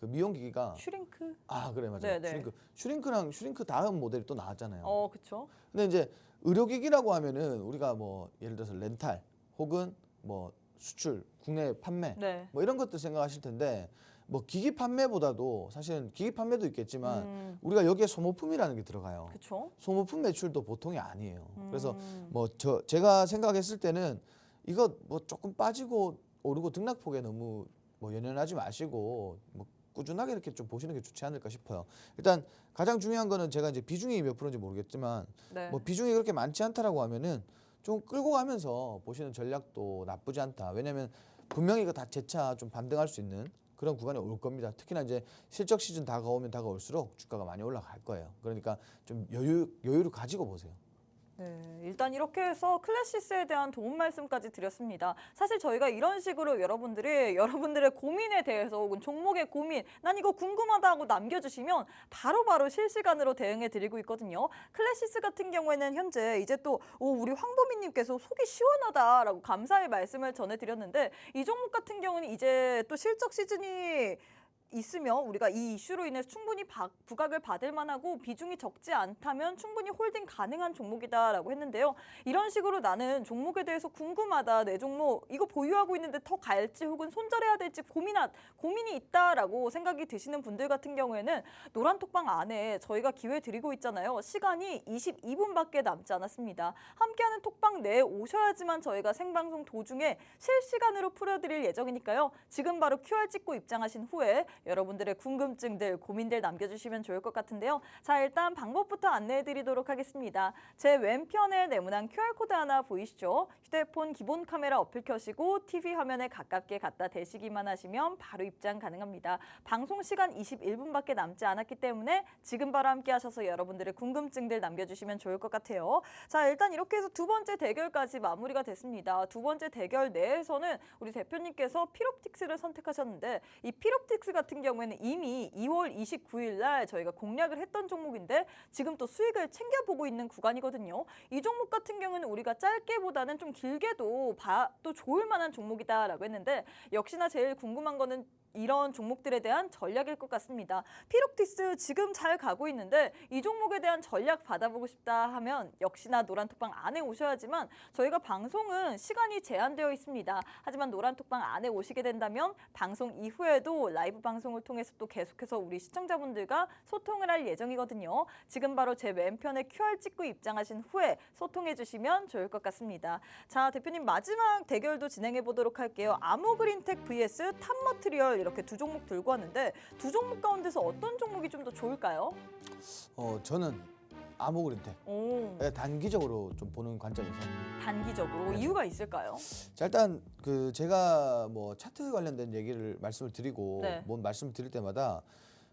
[SPEAKER 2] 미용기기가
[SPEAKER 1] 슈링크.
[SPEAKER 2] 그래 맞아요.
[SPEAKER 1] 네네.
[SPEAKER 2] 슈링크랑 슈링크 다음 모델이 또 나왔잖아요.
[SPEAKER 1] 그쵸.
[SPEAKER 2] 근데 이제 의료기기라고 하면은 우리가 뭐 예를 들어서 렌탈 혹은 뭐 수출, 국내 판매
[SPEAKER 1] 네.
[SPEAKER 2] 뭐 이런 것들 생각하실 텐데 뭐 기기 판매보다도 사실은 기기 판매도 있겠지만 우리가 여기에 소모품이라는 게 들어가요.
[SPEAKER 1] 그쵸.
[SPEAKER 2] 소모품 매출도 보통이 아니에요. 그래서 뭐 제가 생각했을 때는 이거 뭐 조금 빠지고 오르고 등락폭에 너무 뭐 연연하지 마시고 뭐 꾸준하게 이렇게 좀 보시는 게 좋지 않을까 싶어요. 일단 가장 중요한 거는 제가 이제 비중이 몇 프로인지 모르겠지만
[SPEAKER 1] 네.
[SPEAKER 2] 뭐 비중이 그렇게 많지 않다라고 하면은 좀 끌고 가면서 보시는 전략도 나쁘지 않다. 왜냐면 분명히 이거 다 재차 좀 반등할 수 있는 그런 구간이 올 겁니다. 특히나 이제 실적 시즌 다가오면 다가올수록 주가가 많이 올라갈 거예요. 그러니까 좀 여유를 가지고 보세요.
[SPEAKER 1] 네, 일단 이렇게 해서 클래시스에 대한 도움 말씀까지 드렸습니다. 사실 저희가 이런 식으로 여러분들의 고민에 대해서 혹은 종목의 고민, 난 이거 궁금하다 하고 남겨주시면 바로바로 실시간으로 대응해 드리고 있거든요. 클래시스 같은 경우에는 현재 이제 또 우리 황보미님께서 속이 시원하다라고 감사의 말씀을 전해드렸는데 이 종목 같은 경우는 이제 또 실적 시즌이 있으면 우리가 이 이슈로 인해서 충분히 부각을 받을 만하고 비중이 적지 않다면 충분히 홀딩 가능한 종목이다라고 했는데요. 이런 식으로 나는 종목에 대해서 궁금하다. 내 종목 이거 보유하고 있는데 더 갈지 혹은 손절해야 될지 고민이 있다라고 생각이 드시는 분들 같은 경우에는 노란톡방 안에 저희가 기회 드리고 있잖아요. 시간이 22분밖에 남지 않았습니다. 함께하는 톡방 내에 오셔야지만 저희가 생방송 도중에 실시간으로 풀어드릴 예정이니까요. 지금 바로 QR 찍고 입장하신 후에 여러분들의 궁금증들, 고민들 남겨주시면 좋을 것 같은데요. 자, 일단 방법부터 안내해드리도록 하겠습니다. 제 왼편에 네모난 QR코드 하나 보이시죠? 휴대폰 기본 카메라 어플 켜시고 TV 화면에 가깝게 갖다 대시기만 하시면 바로 입장 가능합니다. 방송 시간 21분밖에 남지 않았기 때문에 지금 바로 함께 하셔서 여러분들의 궁금증들 남겨주시면 좋을 것 같아요. 자, 일단 이렇게 해서 두 번째 대결까지 마무리가 됐습니다. 두 번째 대결 내에서는 우리 대표님께서 피롭틱스를 선택하셨는데 이 피롭틱스 같은 경우에는 이미 2월 29일 날 저희가 공략을 했던 종목인데 지금 또 수익을 챙겨보고 있는 구간이거든요. 이 종목 같은 경우는 우리가 짧게보다는 좀 길게도 또 좋을 만한 종목이다라고 했는데 역시나 제일 궁금한 거는 이런 종목들에 대한 전략일 것 같습니다. 피록티스 지금 잘 가고 있는데 이 종목에 대한 전략 받아보고 싶다 하면 역시나 노란톡방 안에 오셔야지만 저희가 방송은 시간이 제한되어 있습니다. 하지만 노란톡방 안에 오시게 된다면 방송 이후에도 라이브 방송을 통해서 또 계속해서 우리 시청자분들과 소통을 할 예정이거든요. 지금 바로 제 왼편에 QR 찍고 입장하신 후에 소통해 주시면 좋을 것 같습니다. 자, 대표님 마지막 대결도 진행해 보도록 할게요. 아모그린텍 vs 탑머트리얼 이렇게 두 종목 들고 왔는데 두 종목 가운데서 어떤 종목이 좀 더 좋을까요?
[SPEAKER 2] 저는 아모그린텍
[SPEAKER 1] 오,
[SPEAKER 2] 단기적으로 좀 보는 관점에서.
[SPEAKER 1] 단기적으로 이유가 있을까요?
[SPEAKER 2] 자, 일단 그 제가 뭐 차트 관련된 얘기를 말씀을 드리고
[SPEAKER 1] 네.
[SPEAKER 2] 뭔 말씀을 드릴 때마다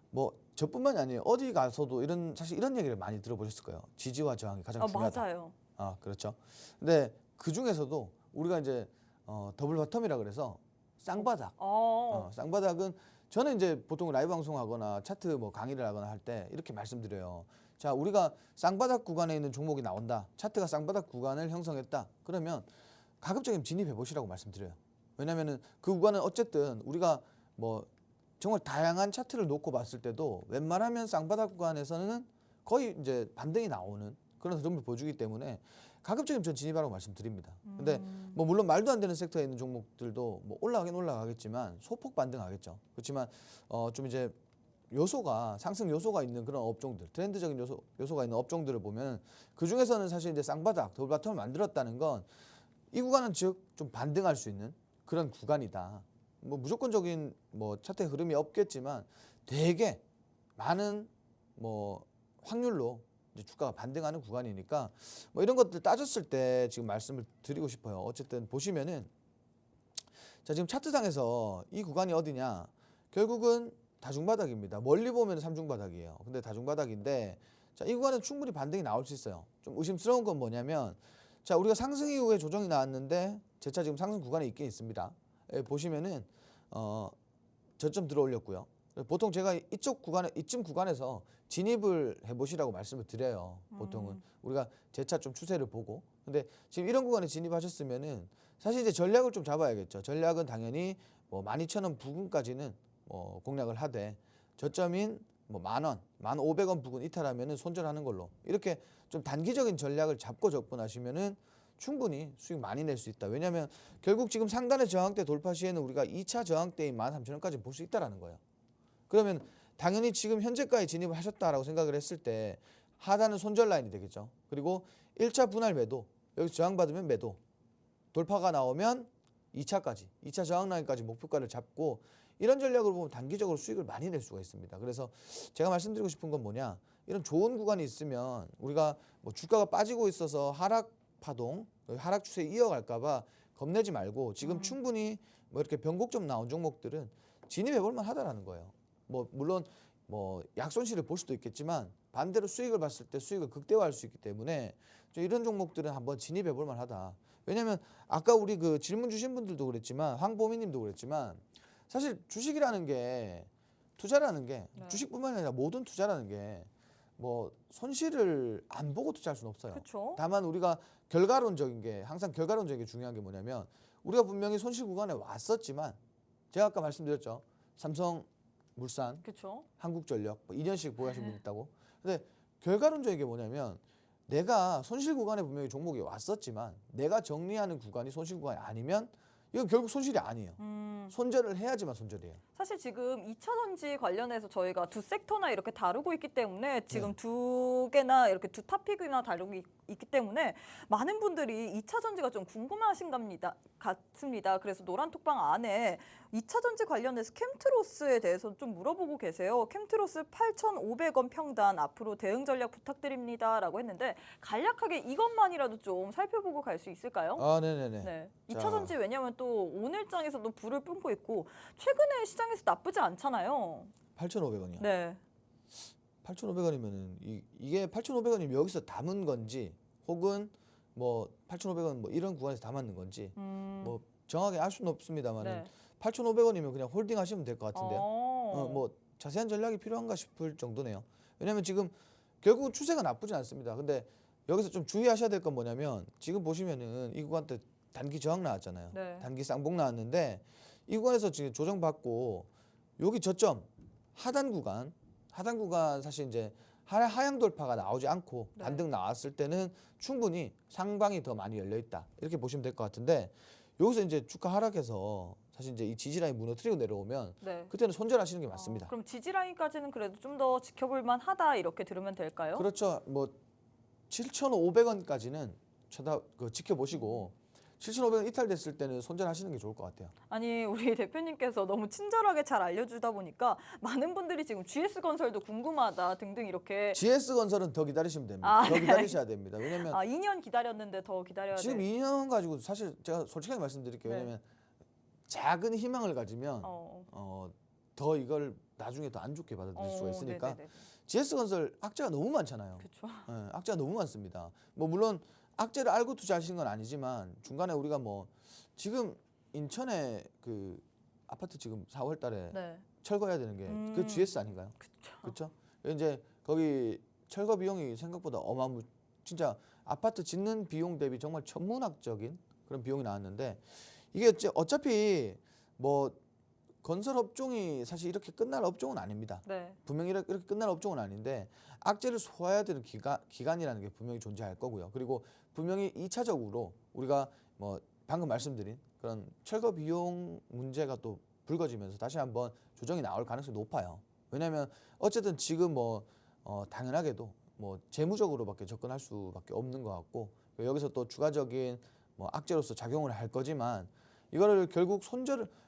[SPEAKER 2] 뭐 저뿐만이 아니에요. 어디 가서도 사실 이런 얘기를 많이 들어보셨을 거예요. 지지와 저항이 가장 중요하다.
[SPEAKER 1] 맞아요.
[SPEAKER 2] 그렇죠. 근데 그 중에서도 우리가 이제 더블 바텀이라 그래서 쌍바닥. 쌍바닥은 저는 이제 보통 라이브 방송하거나 차트 뭐 강의를 하거나 할 때 이렇게 말씀드려요. 자, 우리가 쌍바닥 구간에 있는 종목이 나온다. 차트가 쌍바닥 구간을 형성했다. 그러면 가급적이면 진입해 보시라고 말씀드려요. 왜냐면은 그 구간은 어쨌든 우리가 뭐 정말 다양한 차트를 놓고 봤을 때도 웬만하면 쌍바닥 구간에서는 거의 이제 반등이 나오는 그런 흐름을 보여주기 때문에 가급적이면 전 진입하라고 말씀드립니다. 근데 뭐 물론 말도 안 되는 섹터에 있는 종목들도 뭐 올라가긴 올라가겠지만 소폭 반등하겠죠. 그렇지만 좀 이제 요소가 상승 요소가 있는 그런 업종들, 트렌드적인 요소가 있는 업종들을 보면 그 중에서는 사실 이제 쌍바닥, 더블 바텀을 만들었다는 건 이 구간은 즉 좀 반등할 수 있는 그런 구간이다. 뭐 무조건적인 뭐 차트의 흐름이 없겠지만 되게 많은 뭐 확률로 이제 주가가 반등하는 구간이니까 뭐 이런 것들 따졌을 때 지금 말씀을 드리고 싶어요. 어쨌든 보시면은 자, 지금 차트상에서 이 구간이 어디냐? 결국은 다중바닥입니다. 멀리 보면 삼중바닥이에요. 근데 다중바닥인데 자, 이 구간은 충분히 반등이 나올 수 있어요. 좀 의심스러운 건 뭐냐면 자, 우리가 상승 이후에 조정이 나왔는데 재차 지금 상승 구간에 있긴 있습니다. 보시면은 저점 들어 올렸고요. 보통 제가 이쯤 구간에서 진입을 해보시라고 말씀을 드려요. 보통은 우리가 재차 좀 추세를 보고. 근데 지금 이런 구간에 진입하셨으면은 사실 이제 전략을 좀 잡아야겠죠. 전략은 당연히 뭐 12,000원 부근까지는 공략을 하되 저점인 뭐 10,000원, 1,500원 부근 이탈하면은 손절하는 걸로 이렇게 좀 단기적인 전략을 잡고 접근하시면은 충분히 수익 많이 낼 수 있다. 왜냐하면 결국 지금 상단의 저항대 돌파 시에는 우리가 2차 저항대인 13,000원까지 볼 수 있다라는 거예요. 그러면 당연히 지금 현재가에 진입을 하셨다라고 생각을 했을 때 하단은 손절 라인이 되겠죠. 그리고 1차 분할 매도, 여기서 저항받으면 매도, 돌파가 나오면 2차 저항 라인까지 목표가를 잡고 이런 전략을 보면 단기적으로 수익을 많이 낼 수가 있습니다. 그래서 제가 말씀드리고 싶은 건 뭐냐, 이런 좋은 구간이 있으면 우리가 뭐 주가가 빠지고 있어서 하락 파동, 하락 추세 이어갈까봐 겁내지 말고 지금 충분히 뭐 이렇게 변곡점 나온 종목들은 진입해 볼 만하다라는 거예요. 뭐 물론 뭐 약손실을 볼 수도 있겠지만 반대로 수익을 봤을 때 수익을 극대화할 수 있기 때문에 좀 이런 종목들은 한번 진입해 볼 만하다. 왜냐면 아까 우리 그 질문 주신 분들도 그랬지만 황보미님도 그랬지만 사실 주식이라는 게 투자라는 게
[SPEAKER 1] 네.
[SPEAKER 2] 주식뿐만 아니라 모든 투자라는 게 뭐 손실을 안 보고 투자할 수는 없어요.
[SPEAKER 1] 그렇죠.
[SPEAKER 2] 다만 우리가 결과론적인 게 항상 결과론적인 게 중요한 게 뭐냐면 우리가 분명히 손실 구간에 왔었지만 제가 아까 말씀드렸죠. 삼성물산,
[SPEAKER 1] 그렇죠.
[SPEAKER 2] 한국전력 뭐 2년씩 보유하신 분 있다고. 근데 결과론적인 게 뭐냐면 내가 손실 구간에 분명히 종목이 왔었지만 내가 정리하는 구간이 손실 구간이 아니면 이건 결국 손실이 아니에요. 손절을 해야지만 손절이에요.
[SPEAKER 1] 사실 지금 2차 전지 관련해서 저희가 두 섹터나 이렇게 다루고 있기 때문에 지금 두 개나 이렇게 두 토픽이나 다루고 있기 때문에 많은 분들이 2차 전지가 좀 궁금하신 같습니다. 그래서 노란톡방 안에 2차 전지 관련해서 캠트로스에 대해서 좀 물어보고 계세요. 캠트로스 8,500원 평단 앞으로 대응 전략 부탁드립니다라고 했는데 간략하게 이것만이라도 좀 살펴보고 갈 수 있을까요?
[SPEAKER 2] 네네네.
[SPEAKER 1] 네.
[SPEAKER 2] 자.
[SPEAKER 1] 2차 전지 왜냐하면 또 오늘장에서도 불을 뿜고 있고 최근에 시장에서 나쁘지 않잖아요.
[SPEAKER 2] 8,500원이요.
[SPEAKER 1] 네.
[SPEAKER 2] 8,500원이면은 이게 8,500원이면 여기서 담은 건지 혹은 뭐 8,500원 뭐 이런 구간에서 담았는 건지 뭐 정확히 알 수는 없습니다만은
[SPEAKER 1] 네.
[SPEAKER 2] 8,500원이면 그냥 홀딩 하시면 될 것 같은데요.
[SPEAKER 1] 어.
[SPEAKER 2] 뭐 자세한 전략이 필요한가 싶을 정도네요. 왜냐하면 지금 결국 추세가 나쁘지 않습니다. 근데 여기서 좀 주의하셔야 될 건 뭐냐면 지금 보시면은 이 구간 때 단기 저항 나왔잖아요.
[SPEAKER 1] 네.
[SPEAKER 2] 단기 쌍봉 나왔는데 이 구간에서 지금 조정받고 여기 저점 하단 구간 사실 이제 하향 돌파가 나오지 않고
[SPEAKER 1] 네.
[SPEAKER 2] 반등 나왔을 때는 충분히 상방이 더 많이 열려 있다 이렇게 보시면 될 것 같은데 여기서 이제 주가 하락해서 사실 이제 이 지지 라인 무너뜨리고 내려오면
[SPEAKER 1] 네.
[SPEAKER 2] 그때는 손절하시는 게 맞습니다.
[SPEAKER 1] 그럼 지지 라인까지는 그래도 좀 더 지켜볼 만하다 이렇게 들으면 될까요?
[SPEAKER 2] 그렇죠. 뭐 7,500원까지는 지켜보시고 7,500원 이탈됐을 때는 손절하시는 게 좋을 것 같아요.
[SPEAKER 1] 아니 우리 대표님께서 너무 친절하게 잘 알려주다 보니까 많은 분들이 지금 GS건설도 궁금하다 등등 이렇게
[SPEAKER 2] GS건설은 더 기다리시면 됩니다. 더 기다리셔야 됩니다. 왜냐면
[SPEAKER 1] 2년 기다렸는데 더 기다려야
[SPEAKER 2] 지금
[SPEAKER 1] 돼.
[SPEAKER 2] 2년 가지고 사실 제가 솔직하게 말씀드릴게요.
[SPEAKER 1] 네.
[SPEAKER 2] 왜냐면 작은 희망을 가지면
[SPEAKER 1] 어.
[SPEAKER 2] 더 이걸 나중에 더 안 좋게 받아들일 수가 있으니까
[SPEAKER 1] 네네네.
[SPEAKER 2] GS건설 악재가 너무 많잖아요.
[SPEAKER 1] 그렇죠.
[SPEAKER 2] 예, 악재가 너무 많습니다. 뭐 물론 악재를 알고 투자하시는 건 아니지만 중간에 우리가 뭐 지금 인천에 그 아파트 지금 4월 달에
[SPEAKER 1] 네.
[SPEAKER 2] 철거해야 되는 게 그 GS 아닌가요? 그렇죠. 이제 거기 철거 비용이 생각보다 진짜 아파트 짓는 비용 대비 정말 천문학적인 그런 비용이 나왔는데 이게 어차피 뭐 건설 업종이 사실 이렇게 끝날 업종은 아닙니다.
[SPEAKER 1] 네.
[SPEAKER 2] 분명히 이렇게 끝날 업종은 아닌데 악재를 소화해야 되는 기간이라는 게 분명히 존재할 거고요. 그리고 분명히 2차적으로 우리가 뭐 방금 말씀드린 그런 철거 비용 문제가 또 불거지면서 다시 한번 조정이 나올 가능성이 높아요. 왜냐하면 어쨌든 지금 당연하게도 뭐 재무적으로밖에 접근할 수밖에 없는 것 같고 여기서 또 추가적인 뭐 악재로서 작용을 할 거지만 이거를 결국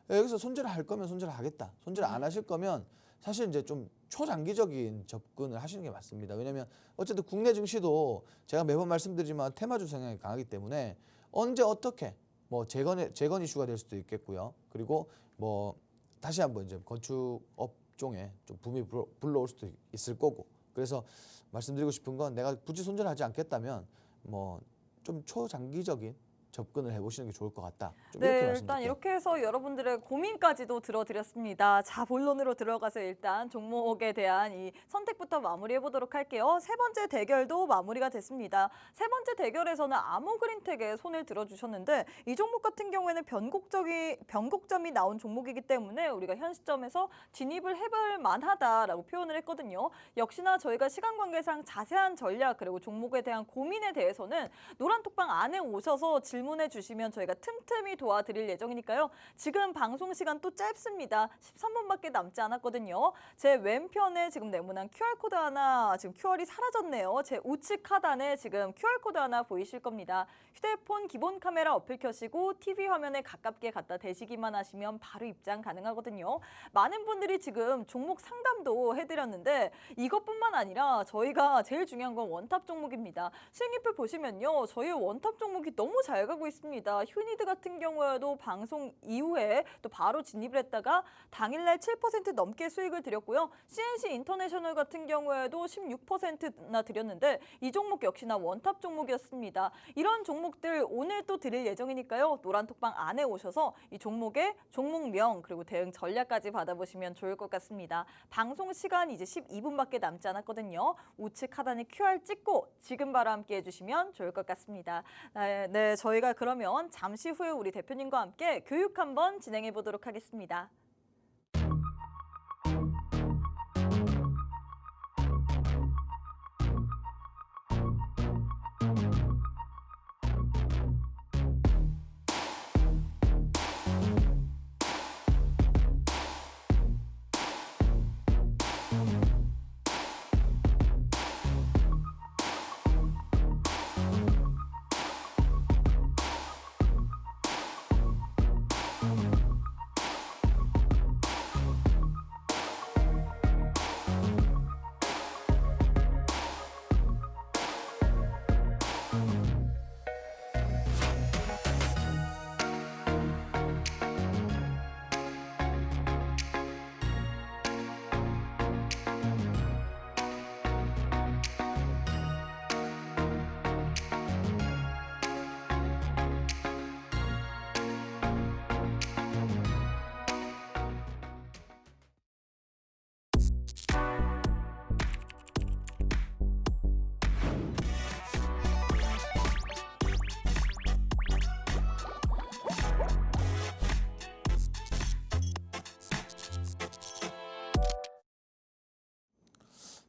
[SPEAKER 2] 여기서 손절을 할 거면 손절을 하겠다. 손절을 안 하실 거면 사실 이제 좀 초장기적인 접근을 하시는 게 맞습니다. 왜냐하면 어쨌든 국내 증시도 제가 매번 말씀드리지만 테마주 성향이 강하기 때문에 언제 어떻게 뭐 재건 이슈가 될 수도 있겠고요. 그리고 뭐 다시 한번 이제 건축 업종에 좀 붐이 불러올 수도 있을 거고. 그래서 말씀드리고 싶은 건 내가 굳이 손절하지 않겠다면 뭐 좀 초장기적인 접근을 해보시는 게 좋을 것 같다. 좀
[SPEAKER 1] 네,
[SPEAKER 2] 이렇게
[SPEAKER 1] 일단
[SPEAKER 2] 말씀드릴게요.
[SPEAKER 1] 이렇게 해서 여러분들의 고민까지도 들어드렸습니다. 자, 본론으로 들어가서 일단 종목에 대한 이 선택부터 마무리해 보도록 할게요. 세 번째 대결도 마무리가 됐습니다. 세 번째 대결에서는 아모그린텍에 손을 들어주셨는데 이 종목 같은 경우에는 변곡점이 나온 종목이기 때문에 우리가 현 시점에서 진입을 해볼 만하다라고 표현을 했거든요. 역시나 저희가 시간 관계상 자세한 전략 그리고 종목에 대한 고민에 대해서는 노란톡방 안에 오셔서 질문해 주시면 저희가 틈틈이 도와드릴 예정이니까요. 지금 방송 시간 또 짧습니다. 13분밖에 남지 않았거든요. 제 왼편에 지금 네모난 QR코드 하나, 지금 QR이 사라졌네요. 제 우측 하단에 지금 QR코드 하나 보이실 겁니다. 휴대폰 기본 카메라 어플 켜시고 TV 화면에 가깝게 갖다 대시기만 하시면 바로 입장 가능하거든요. 많은 분들이 지금 종목 상담도 해드렸는데 이것뿐만 아니라 저희가 제일 중요한 건 원탑 종목입니다. 수익률표 보시면요. 저희 원탑 종목이 너무 잘 가고 있습니다. 휴니드 같은 경우에도 방송 이후에 또 바로 진입을 했다가 당일날 7% 넘게 수익을 드렸고요. CNC 인터내셔널 같은 경우에도 16%나 드렸는데 이 종목 역시나 원탑 종목이었습니다. 이런 종목들 오늘 또 드릴 예정이니까요. 노란톡방 안에 오셔서 이 종목의 종목명 그리고 대응 전략까지 받아보시면 좋을 것 같습니다. 방송 시간 이제 12분밖에 남지 않았거든요. 우측 하단에 QR 찍고 지금 바로 함께 해주시면 좋을 것 같습니다. 네, 저희가 그러면 잠시 후에 우리 대표님과 함께 교육 한번 진행해 보도록 하겠습니다.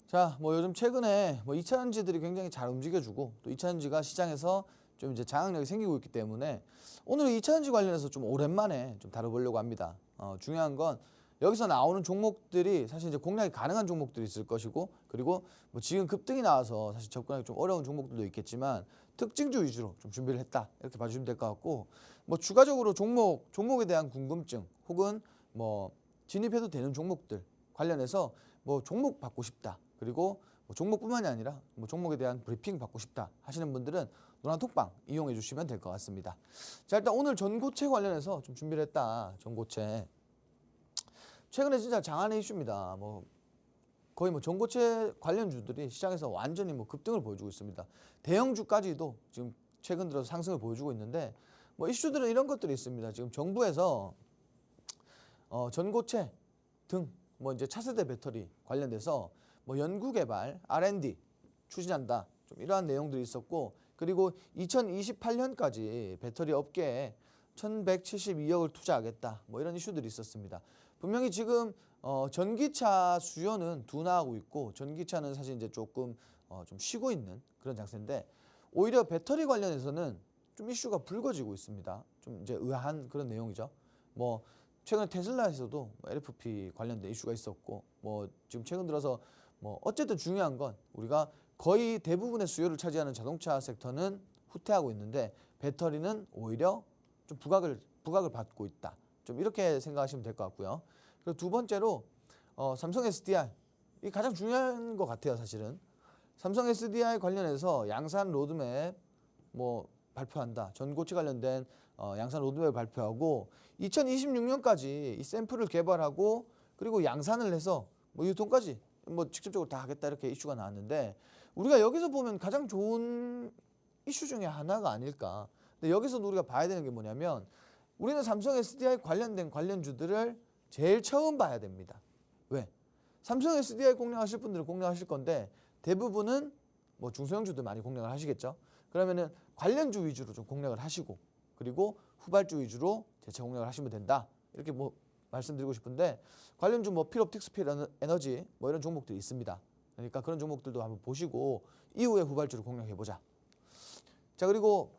[SPEAKER 2] 자, 뭐 요즘 최근에 뭐 2차전지들이 굉장히 잘 움직여주고 또 2차전지가 시장에서 좀 이제 장악력이 생기고 있기 때문에 오늘 2차전지 관련해서 좀 오랜만에 좀 다뤄보려고 합니다. 중요한 건 여기서 나오는 종목들이 사실 이제 공략이 가능한 종목들이 있을 것이고, 그리고 뭐 지금 급등이 나와서 사실 접근하기 좀 어려운 종목들도 있겠지만 특징주 위주로 좀 준비를 했다, 이렇게 봐주시면 될 것 같고, 뭐 추가적으로 종목에 대한 궁금증 혹은 뭐 진입해도 되는 종목들 관련해서 뭐 종목 받고 싶다, 그리고 뭐 종목뿐만이 아니라 뭐 종목에 대한 브리핑 받고 싶다 하시는 분들은 노란톡방 이용해 주시면 될 것 같습니다. 자, 일단 오늘 전고체 관련해서 좀 준비를 했다. 전고체 최근에 진짜 장안의 이슈입니다. 뭐 거의 뭐 전고체 관련주들이 시장에서 완전히 뭐 급등을 보여주고 있습니다. 대형주까지도 지금 최근 들어서 상승을 보여주고 있는데, 뭐 이슈들은 이런 것들이 있습니다. 지금 정부에서 전고체 등 뭐 이제 차세대 배터리 관련돼서 뭐 연구개발 R&D 추진한다, 좀 이러한 내용들이 있었고, 그리고 2028년까지 배터리 업계에 1,172억을 투자하겠다, 뭐 이런 이슈들이 있었습니다. 분명히 지금 전기차 수요는 둔화하고 있고, 전기차는 사실 이제 조금 좀 쉬고 있는 그런 장세인데, 오히려 배터리 관련해서는 좀 이슈가 불거지고 있습니다. 좀 이제 의아한 그런 내용이죠. 뭐 최근에 테슬라에서도 LFP 관련된 이슈가 있었고, 뭐 지금 최근 들어서 뭐 어쨌든 중요한 건 우리가 거의 대부분의 수요를 차지하는 자동차 섹터는 후퇴하고 있는데 배터리는 오히려 좀 부각을 받고 있다. 좀 이렇게 생각하시면 될 것 같고요. 그리고 두 번째로 삼성 SDI, 이 가장 중요한 것 같아요. 사실은 삼성 SDI 관련해서 양산 로드맵 뭐 발표한다. 전고체 관련된 양산 로드맵을 발표하고 2026년까지 이 샘플을 개발하고 그리고 양산을 해서 뭐 유통까지 뭐 직접적으로 다 하겠다, 이렇게 이슈가 나왔는데, 우리가 여기서 보면 가장 좋은 이슈 중에 하나가 아닐까. 근데 여기서 우리가 봐야 되는 게 뭐냐면, 우리는 삼성 SDI 관련된 관련주들을 제일 처음 봐야 됩니다. 왜? 삼성 SDI 공략하실 분들은 공략하실 건데 대부분은 뭐 중소형주들 많이 공략을 하시겠죠. 그러면은 관련주 위주로 좀 공략을 하시고, 그리고 후발주 위주로 대체 공략을 하시면 된다, 이렇게 뭐 말씀드리고 싶은데, 관련주 뭐 필옵틱스, 필에너지 뭐 이런 종목들이 있습니다. 그러니까 그런 종목들도 한번 보시고 이후에 후발주를 공략해보자. 자, 그리고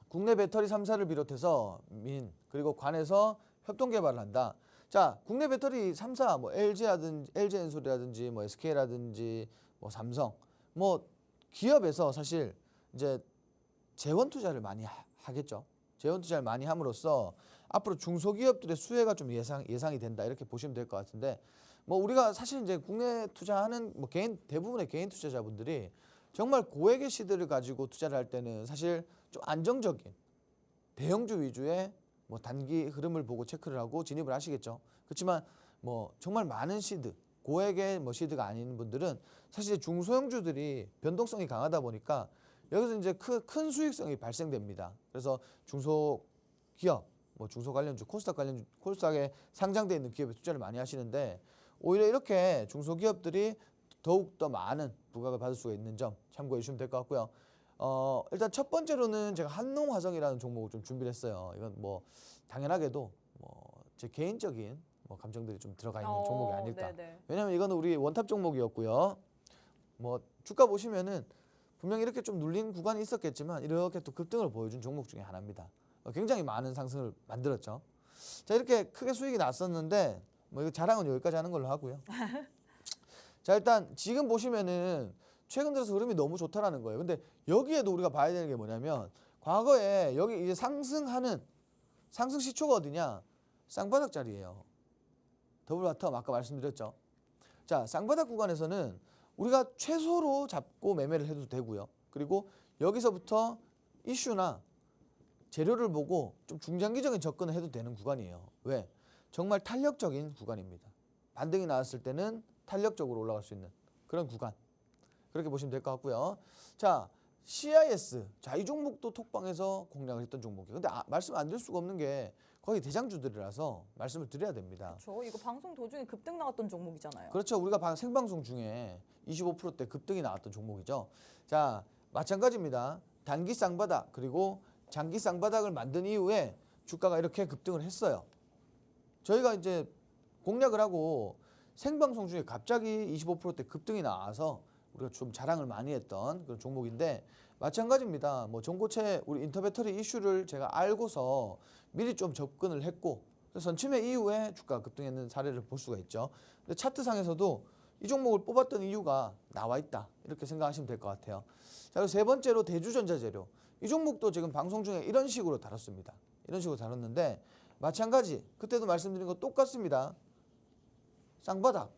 [SPEAKER 2] 국내 배터리 3사를 비롯해서 민 그리고 관에서 협동 개발을 한다. 자, 국내 배터리 3사 뭐 LG엔솔이라든지 뭐 SK라든지 뭐 삼성, 뭐 기업에서 사실 이제 재원 투자를 많이 하겠죠. 재원 투자를 많이 함으로써 앞으로 중소기업들의 수혜가 좀 예상이 된다, 이렇게 보시면 될 것 같은데, 뭐 우리가 사실 이제 국내 투자하는 뭐 대부분의 개인 투자자분들이 정말 고액의 시드를 가지고 투자를 할 때는 사실 좀 안정적인 대형주 위주의 뭐 단기 흐름을 보고 체크를 하고 진입을 하시겠죠. 그렇지만 뭐 정말 많은 시드, 고액의 뭐 시드가 아닌 분들은 사실 중소형주들이 변동성이 강하다 보니까 여기서 이제 큰 수익성이 발생됩니다. 그래서 중소기업, 뭐 중소 관련주, 코스닥에 상장돼 있는 기업에 투자를 많이 하시는데, 오히려 이렇게 중소기업들이 더욱 더 많은 부각을 받을 수가 있는 점 참고해 주시면 될 것 같고요. 일단 첫 번째로는 제가 한농화성이라는 종목을 좀 준비를 했어요. 이건 뭐 당연하게도 뭐 제 개인적인 뭐 감정들이 좀 들어가 있는 종목이 아닐까.
[SPEAKER 1] 네네.
[SPEAKER 2] 왜냐하면 이거는 우리 원탑 종목이었고요. 뭐 주가 보시면은 분명히 이렇게 좀 눌린 구간이 있었겠지만 이렇게 또 급등을 보여준 종목 중에 하나입니다. 굉장히 많은 상승을 만들었죠. 자, 이렇게 크게 수익이 났었는데 뭐 이거 자랑은 여기까지 하는 걸로 하고요. 자, 일단 지금 보시면은 최근 들어서 흐름이 너무 좋다라는 거예요. 근데 여기에도 우리가 봐야 되는 게 뭐냐면, 과거에 여기 이제 상승 시초가 어디냐? 쌍바닥 자리예요. 더블바텀 아까 말씀드렸죠. 자, 쌍바닥 구간에서는 우리가 최소로 잡고 매매를 해도 되고요. 그리고 여기서부터 이슈나 재료를 보고 좀 중장기적인 접근을 해도 되는 구간이에요. 왜? 정말 탄력적인 구간입니다. 반등이 나왔을 때는 탄력적으로 올라갈 수 있는 그런 구간, 그렇게 보시면 될 것 같고요. 자, CIS, 자, 이 종목도 톡방에서 공략을 했던 종목이에요. 근데 말씀 안 드릴 수가 없는 게 거의 대장주들이라서 말씀을 드려야 됩니다.
[SPEAKER 1] 그렇죠. 이거 방송 도중에 급등 나왔던 종목이잖아요.
[SPEAKER 2] 그렇죠. 우리가 생방송 중에 25%대 급등이 나왔던 종목이죠. 자, 마찬가지입니다. 단기 쌍바닥 그리고 장기 쌍바닥을 만든 이후에 주가가 이렇게 급등을 했어요. 저희가 이제 공략을 하고 생방송 중에 갑자기 25%대 급등이 나와서 우리가 좀 자랑을 많이 했던 그런 종목인데 마찬가지입니다. 뭐 전고체 우리 인터배터리 이슈를 제가 알고서 미리 좀 접근을 했고 선침해 이후에 주가가 급등했는 사례를 볼 수가 있죠. 근데 차트상에서도 이 종목을 뽑았던 이유가 나와 있다. 이렇게 생각하시면 될 것 같아요. 자, 그리고 세 번째로 대주전자재료. 이 종목도 지금 방송 중에 이런 식으로 다뤘습니다. 이런 식으로 다뤘는데 마찬가지 그때도 말씀드린 거 똑같습니다. 쌍바닥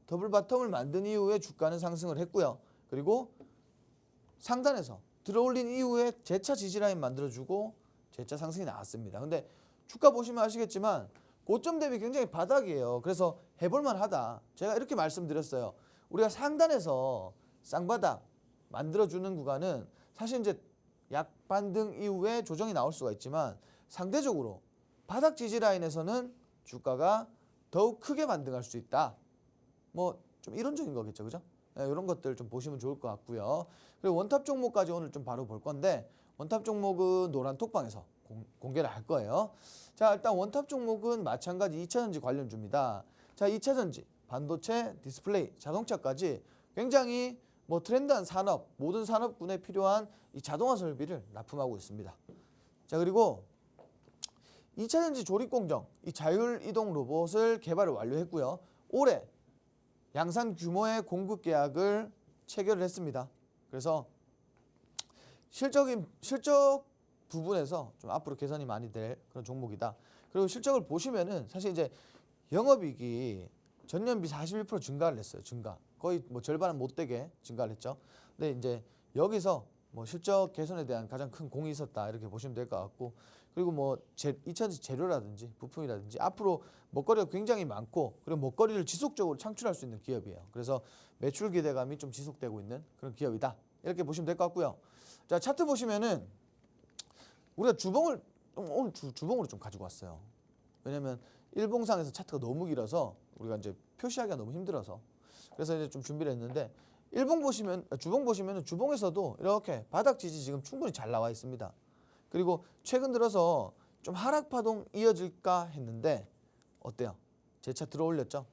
[SPEAKER 2] 더블 바텀을 만든 이후에 주가는 상승을 했고요. 그리고 상단에서 들어올린 이후에 재차 지지라인 만들어주고 재차 상승이 나왔습니다. 근데 주가 보시면 아시겠지만 고점 대비 굉장히 바닥이에요. 그래서 해볼만 하다. 제가 이렇게 말씀드렸어요. 우리가 상단에서 쌍바닥 만들어주는 구간은 사실 이제 약반등 이후에 조정이 나올 수가 있지만 상대적으로 바닥 지지 라인에서는 주가가 더욱 크게 반등할 수 있다. 뭐 좀 이론적인 거겠죠, 그죠? 네, 이런 것들 좀 보시면 좋을 것 같고요. 그리고 원탑 종목까지 오늘 좀 바로 볼 건데 원탑 종목은 노란 톡방에서 공개를 할 거예요. 자, 일단 원탑 종목은 마찬가지 2차전지 관련주입니다. 자, 2차전지, 반도체, 디스플레이, 자동차까지 굉장히 뭐 트렌드한 산업, 모든 산업군에 필요한 이 자동화 설비를 납품하고 있습니다. 자, 그리고 2차전지 조립공정, 이 자율이동 로봇을 개발을 완료했고요. 올해 양산 규모의 공급 계약을 체결을 했습니다. 그래서 실적 부분에서 좀 앞으로 개선이 많이 될 그런 종목이다. 그리고 실적을 보시면은 사실 이제 영업이익이 전년비 41% 증가를 했어요. 증가. 거의 뭐 절반은 못 되게 증가를 했죠. 근데 이제 여기서 뭐 실적 개선에 대한 가장 큰 공이 있었다. 이렇게 보시면 될 것 같고. 그리고 뭐 2차전지 재료라든지 부품이라든지 앞으로 먹거리가 굉장히 많고 그리고 먹거리를 지속적으로 창출할 수 있는 기업이에요. 그래서 매출 기대감이 좀 지속되고 있는 그런 기업이다. 이렇게 보시면 될 것 같고요. 자, 차트 보시면은 우리가 주봉을 오늘 주봉으로 좀 가지고 왔어요. 왜냐면 일봉상에서 차트가 너무 길어서 우리가 이제 표시하기가 너무 힘들어서 그래서 이제 좀 준비를 했는데 주봉 보시면은 주봉에서도 이렇게 바닥 지지 지금 충분히 잘 나와 있습니다. 그리고 최근 들어서 좀 하락 파동 이어질까 했는데 어때요? 재차 들어올렸죠?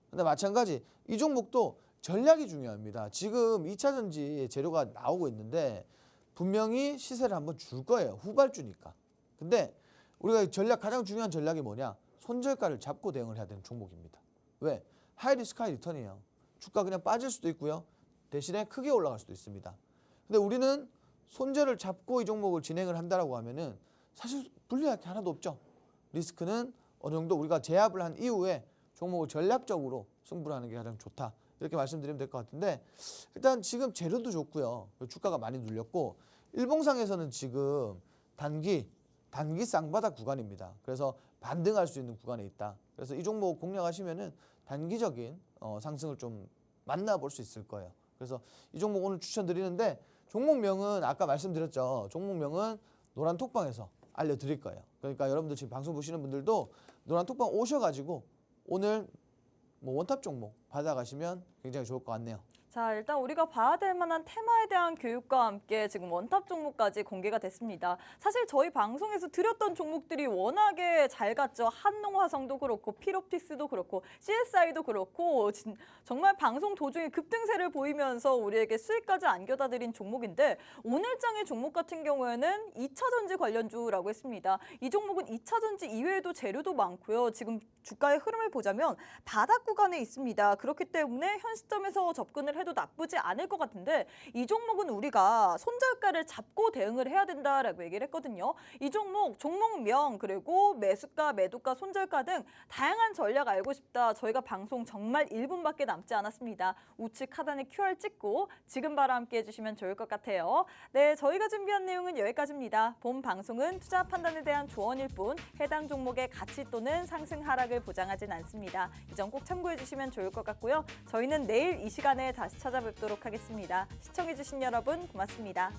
[SPEAKER 2] 근데 마찬가지 이 종목도 전략이 중요합니다. 지금 2차전지 재료가 나오고 있는데 분명히 시세를 한번 줄 거예요. 후발주니까. 근데 우리가 가장 중요한 전략이 뭐냐? 손절가를 잡고 대응을 해야 되는 종목입니다. 왜? 하이 리스크 하이 리턴이에요. 주가 그냥 빠질 수도 있고요. 대신에 크게 올라갈 수도 있습니다. 근데 우리는 손절을 잡고 이 종목을 진행을 한다라고 하면은 사실 불리할 게 하나도 없죠. 리스크는 어느 정도 우리가 제압을 한 이후에 종목을 전략적으로 승부를 하는 게 가장 좋다. 이렇게 말씀드리면 될 것 같은데 일단 지금 재료도 좋고요. 주가가 많이 눌렸고 일봉상에서는 지금 단기 쌍바닥 구간입니다. 그래서 반등할 수 있는 구간에 있다. 그래서 이 종목 공략하시면은 단기적인 상승을 좀 만나볼 수 있을 거예요. 그래서 이 종목 오늘 추천드리는데 종목명은 아까 말씀드렸죠. 종목명은 노란 톡방에서 알려드릴 거예요. 그러니까 여러분들 지금 방송 보시는 분들도 노란 톡방 오셔가지고 오늘 뭐 원탑 종목 받아가시면 굉장히 좋을 것 같네요.
[SPEAKER 1] 자, 일단 우리가 봐야 될 만한 테마에 대한 교육과 함께 지금 원탑 종목까지 공개가 됐습니다. 사실 저희 방송에서 드렸던 종목들이 워낙에 잘 갔죠. 한농화성도 그렇고 필옵틱스도 그렇고 CSI도 그렇고 정말 방송 도중에 급등세를 보이면서 우리에게 수익까지 안겨다 드린 종목인데 오늘 장의 종목 같은 경우에는 2차전지 관련주라고 했습니다. 이 종목은 2차전지 이외에도 재료도 많고요. 지금 주가의 흐름을 보자면 바닥 구간에 있습니다. 그렇기 때문에 현 시점에서 접근을 해도 나쁘지 않을 것 같은데 이 종목은 우리가 손절가를 잡고 대응을 해야 된다라고 얘기를 했거든요. 이 종목명 그리고 매수가, 매도가, 손절가 등 다양한 전략 알고 싶다. 저희가 방송 정말 1분밖에 남지 않았습니다. 우측 하단에 QR 찍고 지금 바로 함께 해주시면 좋을 것 같아요. 네, 저희가 준비한 내용은 여기까지입니다. 본 방송은 투자 판단에 대한 조언일 뿐 해당 종목의 가치 또는 상승 하락을 보장하진 않습니다. 이 점 꼭 참고해 주시면 좋을 것 같고요. 저희는 내일 이 시간에 다시 찾아뵙도록 하겠습니다. 시청해주신 여러분 고맙습니다.